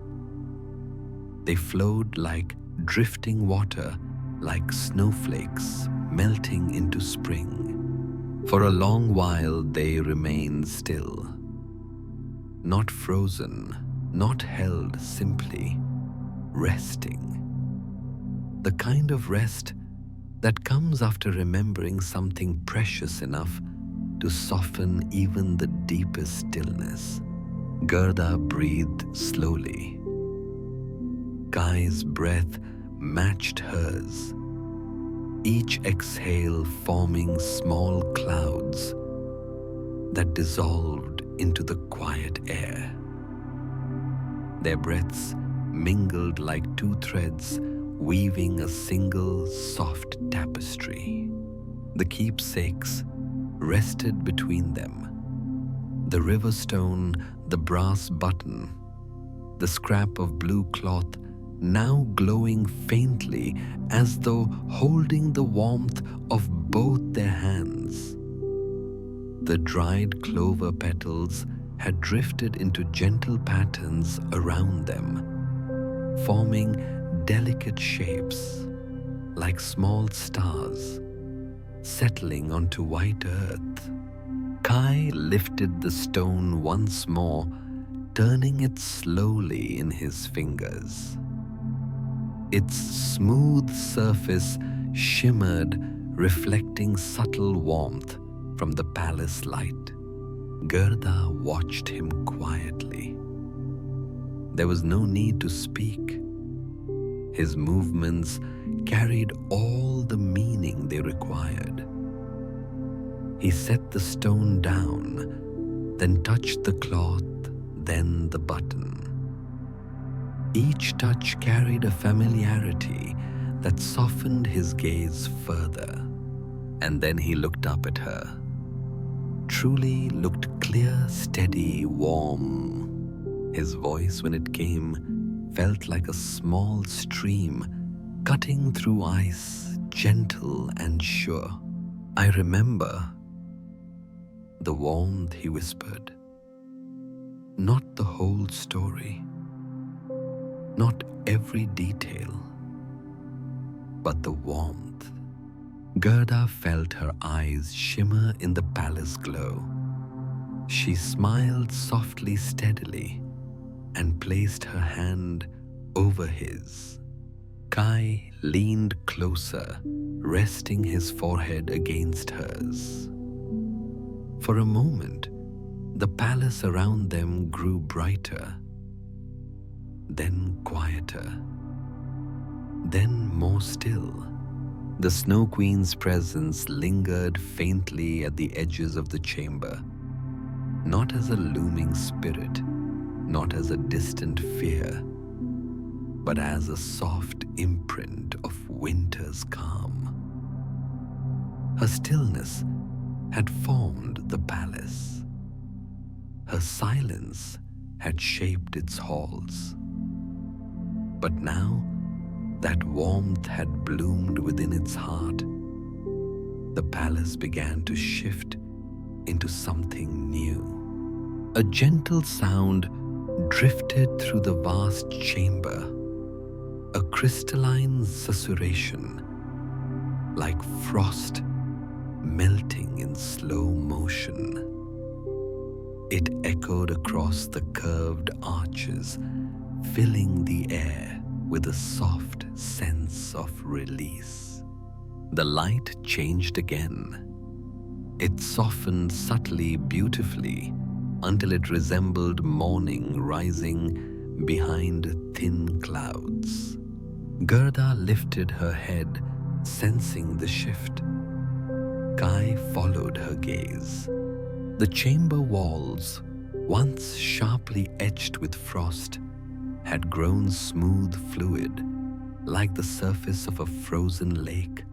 They flowed like drifting water, like snowflakes melting into spring. For a long while they remained still, not frozen, not held, simply resting. The kind of rest that comes after remembering something precious enough to soften even the deepest stillness. Gerda breathed slowly. Kai's breath matched hers, each exhale forming small clouds that dissolved into the quiet air. Their breaths mingled like two threads weaving a single soft tapestry. The keepsakes rested between them. The river stone, the brass button, the scrap of blue cloth now glowing faintly as though holding the warmth of both their hands. The dried clover petals had drifted into gentle patterns around them, forming delicate shapes like small stars settling onto white earth. Kai lifted the stone once more, turning it slowly in his fingers. Its smooth surface shimmered, reflecting subtle warmth from the palace light. Gerda watched him quietly. There was no need to speak. His movements carried all the meaning they required. He set the stone down, then touched the cloth, then the button. Each touch carried a familiarity that softened his gaze further. And then he looked up at her. Truly looked clear, steady, warm. His voice, when it came, felt like a small stream cutting through ice, gentle and sure. I remember the warmth, he whispered. Not the whole story. Not every detail, but the warmth. Gerda felt her eyes shimmer in the palace glow. She smiled softly, steadily, and placed her hand over his. Kai leaned closer, resting his forehead against hers. For a moment, the palace around them grew brighter, then quieter, then more still. The Snow Queen's presence lingered faintly at the edges of the chamber, not as a looming spirit, not as a distant fear, but as a soft imprint of winter's calm. Her stillness had formed the palace. Her silence had shaped its halls. But now that warmth had bloomed within its heart, the palace began to shift into something new. A gentle sound drifted through the vast chamber, a crystalline susurration, like frost melting in slow motion. It echoed across the curved arches, filling the air with a soft sense of release. The light changed again. It softened subtly, beautifully, until it resembled morning rising behind thin clouds. Gerda lifted her head, sensing the shift. Kai followed her gaze. The chamber walls, once sharply etched with frost, had grown smooth fluid, like the surface of a frozen lake,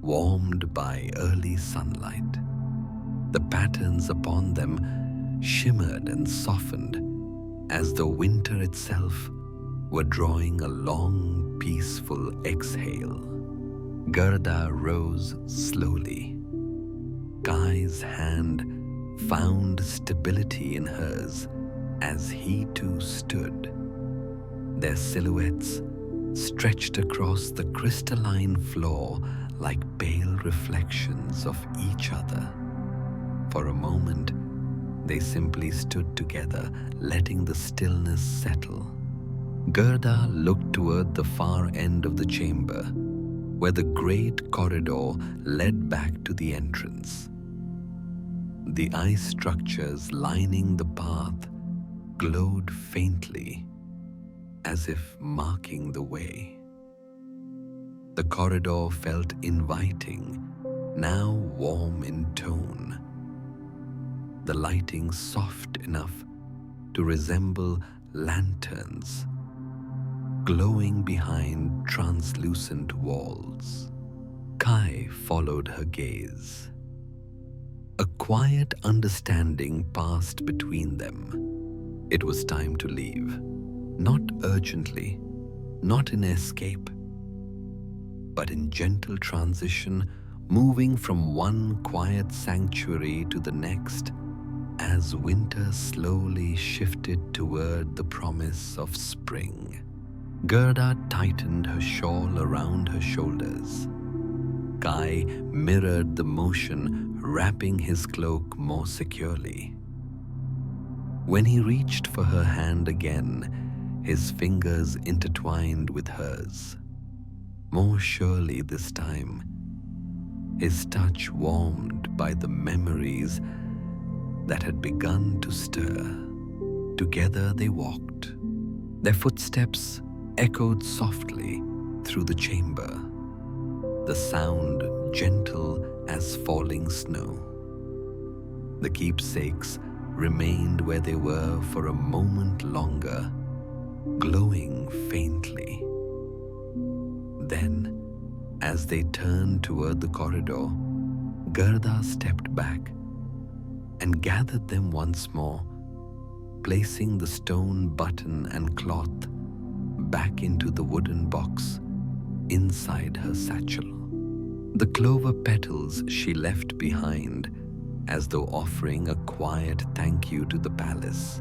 warmed by early sunlight. The patterns upon them shimmered and softened, as though winter itself were drawing a long, peaceful exhale. Gerda rose slowly. Kai's hand found stability in hers as he too stood. Their silhouettes stretched across the crystalline floor like pale reflections of each other. For a moment, they simply stood together, letting the stillness settle. Gerda looked toward the far end of the chamber, where the great corridor led back to the entrance. The ice structures lining the path glowed faintly, as if marking the way. The corridor felt inviting, now warm in tone. The lighting soft enough to resemble lanterns, glowing behind translucent walls. Kai followed her gaze. A quiet understanding passed between them. It was time to leave. Not urgently, not in escape, but in gentle transition, moving from one quiet sanctuary to the next, as winter slowly shifted toward the promise of spring. Gerda tightened her shawl around her shoulders. Kai mirrored the motion, wrapping his cloak more securely. When he reached for her hand again, his fingers intertwined with hers. More surely this time, his touch warmed by the memories that had begun to stir. Together they walked. Their footsteps echoed softly through the chamber, the sound gentle as falling snow. The keepsakes remained where they were for a moment longer, glowing faintly. Then, as they turned toward the corridor, Gerda stepped back and gathered them once more, placing the stone button and cloth back into the wooden box inside her satchel. The clover petals she left behind, as though offering a quiet thank you to the palace,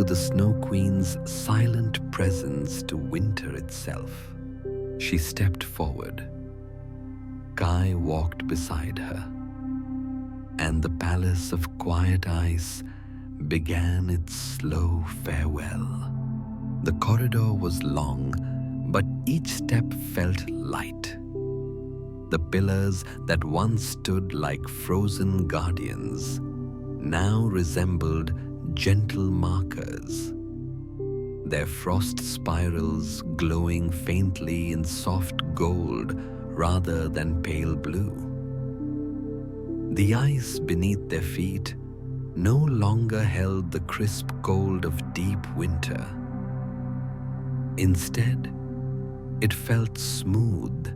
to the Snow Queen's silent presence to winter itself. She stepped forward. Kai walked beside her, and the palace of quiet ice began its slow farewell. The corridor was long, but each step felt light. The pillars that once stood like frozen guardians now resembled gentle markers, their frost spirals glowing faintly in soft gold rather than pale blue. The ice beneath their feet no longer held the crisp cold of deep winter. Instead, it felt smooth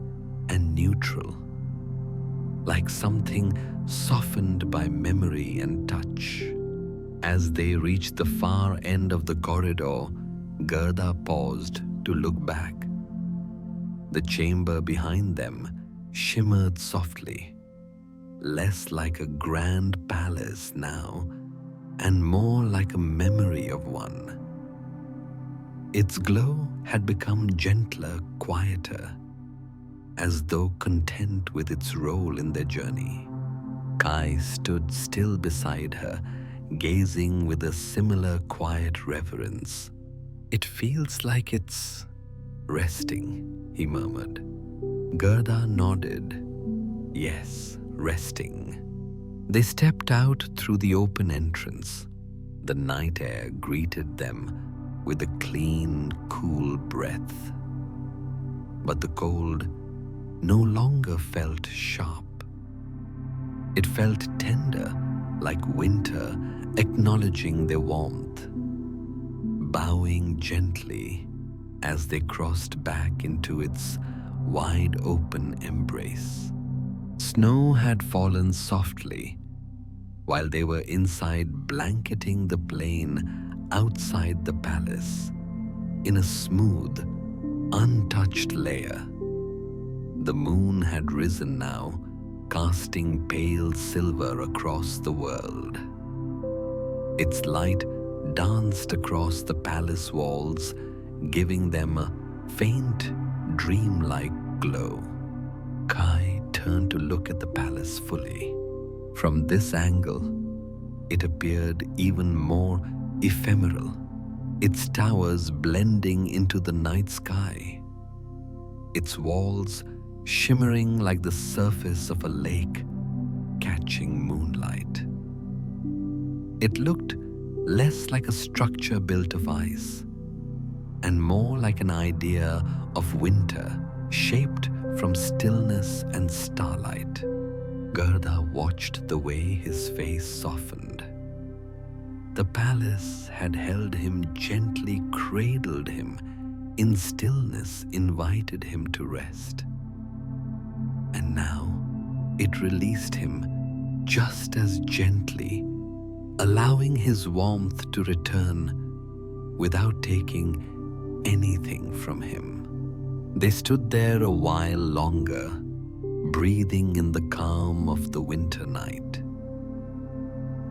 and neutral, like something softened by memory and touch. As they reached the far end of the corridor, Gerda paused to look back. The chamber behind them shimmered softly, less like a grand palace now, and more like a memory of one. Its glow had become gentler, quieter, as though content with its role in their journey. Kai stood still beside her, gazing with a similar quiet reverence. "It feels like it's resting," he murmured. Gerda nodded. "Yes, resting." They stepped out through the open entrance. The night air greeted them with a clean, cool breath. But the cold no longer felt sharp. It felt tender, like winter acknowledging their warmth, bowing gently as they crossed back into its wide-open embrace. Snow had fallen softly while they were inside, blanketing the plain outside the palace in a smooth, untouched layer. The moon had risen now, casting pale silver across the world. Its light danced across the palace walls, giving them a faint, dreamlike glow. Kai turned to look at the palace fully. From this angle, it appeared even more ephemeral, its towers blending into the night sky, its walls shimmering like the surface of a lake catching moonlight. It looked less like a structure built of ice and more like an idea of winter shaped from stillness and starlight. Gerda watched the way his face softened. The palace had held him gently, cradled him, in stillness invited him to rest. And now it released him just as gently, allowing his warmth to return without taking anything from him. They stood there a while longer, breathing in the calm of the winter night.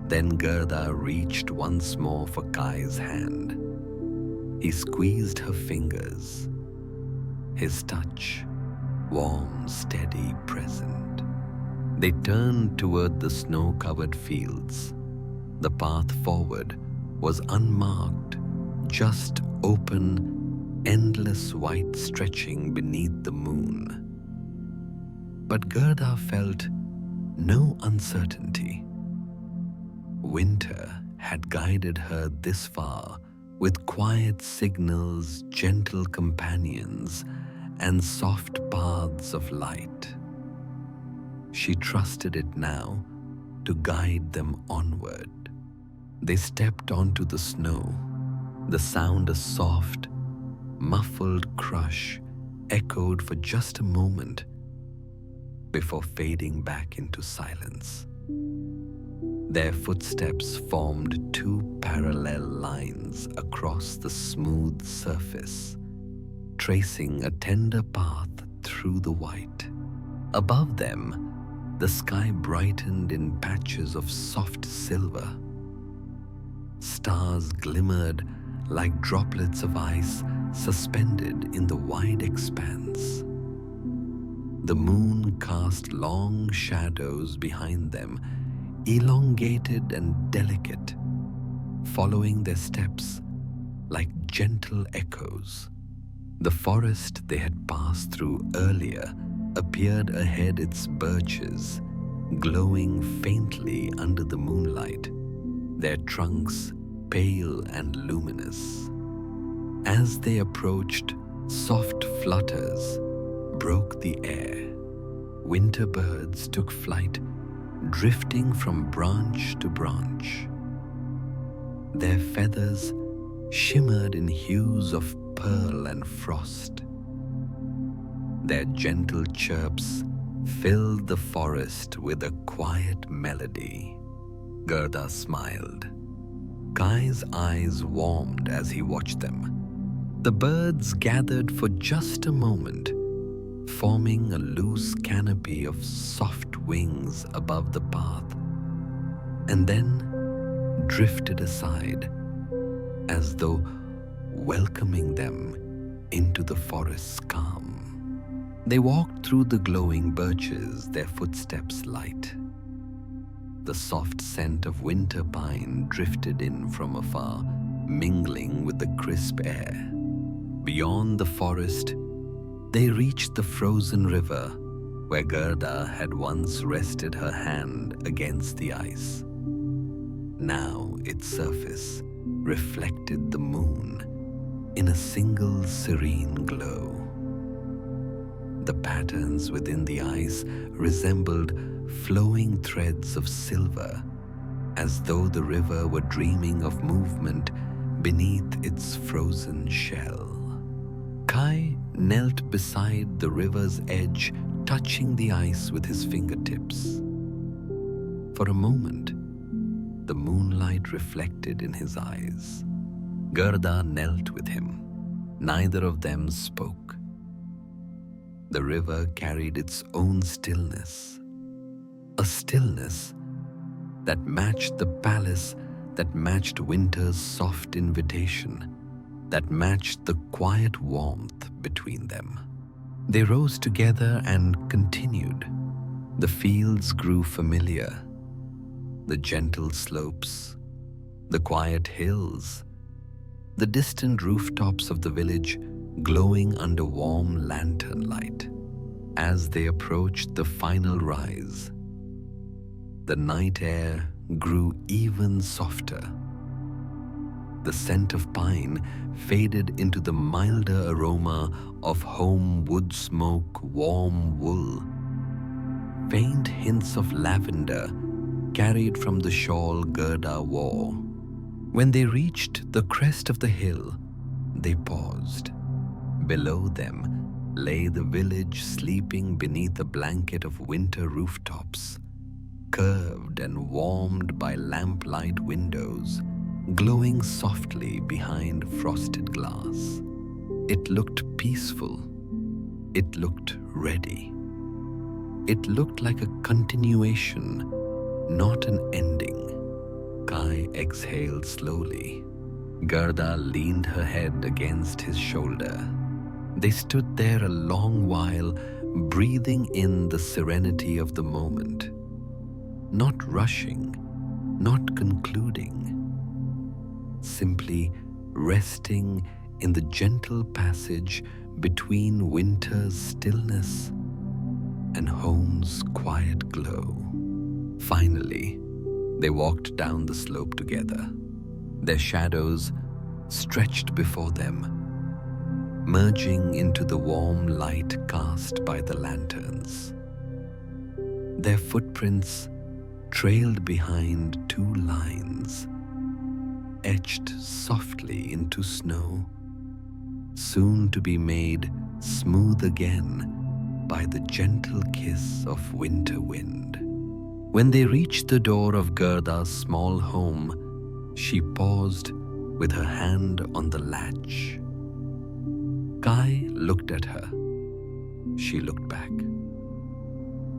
Then Gerda reached once more for Kai's hand. He squeezed her fingers, his touch warm, steady, present. They turned toward the snow-covered fields. The path forward was unmarked, just open, endless white stretching beneath the moon. But Gerda felt no uncertainty. Winter had guided her this far with quiet signals, gentle companions, and soft paths of light. She trusted it now to guide them onward. They stepped onto the snow. The sound, a soft, muffled crush, echoed for just a moment before fading back into silence. Their footsteps formed two parallel lines across the smooth surface, tracing a tender path through the white. Above them, the sky brightened in patches of soft silver. Stars glimmered like droplets of ice suspended in the wide expanse. The moon cast long shadows behind them, elongated and delicate, following their steps like gentle echoes. The forest they had passed through earlier appeared ahead, its birches glowing faintly under the moonlight, their trunks pale and luminous. As they approached, soft flutters broke the air. Winter birds took flight, drifting from branch to branch. Their feathers shimmered in hues of pearl and frost. Their gentle chirps filled the forest with a quiet melody. Gerda smiled. Kai's eyes warmed as he watched them. The birds gathered for just a moment, forming a loose canopy of soft wings above the path, and then drifted aside as though welcoming them into the forest's calm. They walked through the glowing birches, their footsteps light. The soft scent of winter pine drifted in from afar, mingling with the crisp air. Beyond the forest, they reached the frozen river where Gerda had once rested her hand against the ice. Now its surface reflected the moon in a single serene glow. The patterns within the ice resembled flowing threads of silver, as though the river were dreaming of movement beneath its frozen shell. Kai knelt beside the river's edge, touching the ice with his fingertips. For a moment, the moonlight reflected in his eyes. Gerda knelt with him. Neither of them spoke. The river carried its own stillness, a stillness that matched the palace, that matched winter's soft invitation, that matched the quiet warmth between them. They rose together and continued. The fields grew familiar, the gentle slopes, the quiet hills, the distant rooftops of the village glowing under warm lantern light. As they approached the final rise, the night air grew even softer. The scent of pine faded into the milder aroma of home wood smoke, warm wool. Faint hints of lavender carried from the shawl Gerda wore. When they reached the crest of the hill, they paused. Below them lay the village, sleeping beneath a blanket of winter rooftops, curved and warmed by lamplight windows, glowing softly behind frosted glass. It looked peaceful. It looked ready. It looked like a continuation, not an ending. Kai exhaled slowly. Gerda leaned her head against his shoulder. They stood there a long while, breathing in the serenity of the moment. Not rushing, not concluding. Simply resting in the gentle passage between winter's stillness and home's quiet glow. Finally, they walked down the slope together. Their shadows stretched before them, merging into the warm light cast by the lanterns. Their footprints trailed behind two lines, etched softly into snow, soon to be made smooth again by the gentle kiss of winter wind. When they reached the door of Gerda's small home, she paused with her hand on the latch. Kai looked at her. She looked back.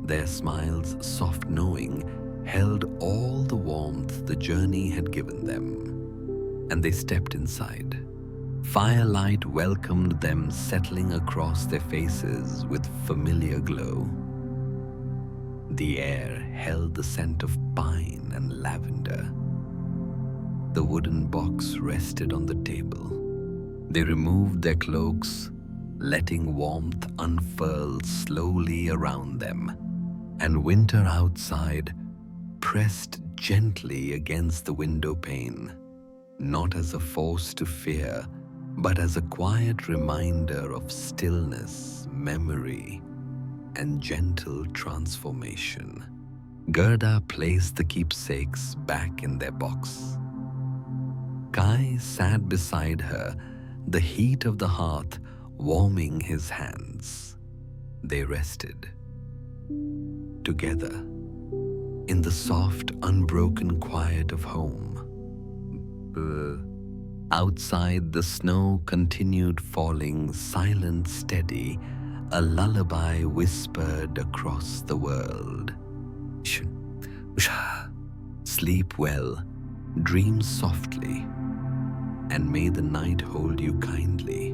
Their smiles, soft knowing, held all the warmth the journey had given them. and they stepped inside. Firelight welcomed them, settling across their faces with familiar glow. The air held the scent of pine and lavender. The wooden box rested on the table. They removed their cloaks, letting warmth unfurl slowly around them, and winter outside pressed gently against the window pane, not as a force to fear, but as a quiet reminder of stillness, memory, and gentle transformation. Gerda placed the keepsakes back in their box. Kai sat beside her, the heat of the hearth warming his hands. They rested together in the soft, unbroken quiet of home. Outside, the snow continued falling, silent, steady, a lullaby whispered across the world. Sleep well, dream softly, and may the night hold you kindly.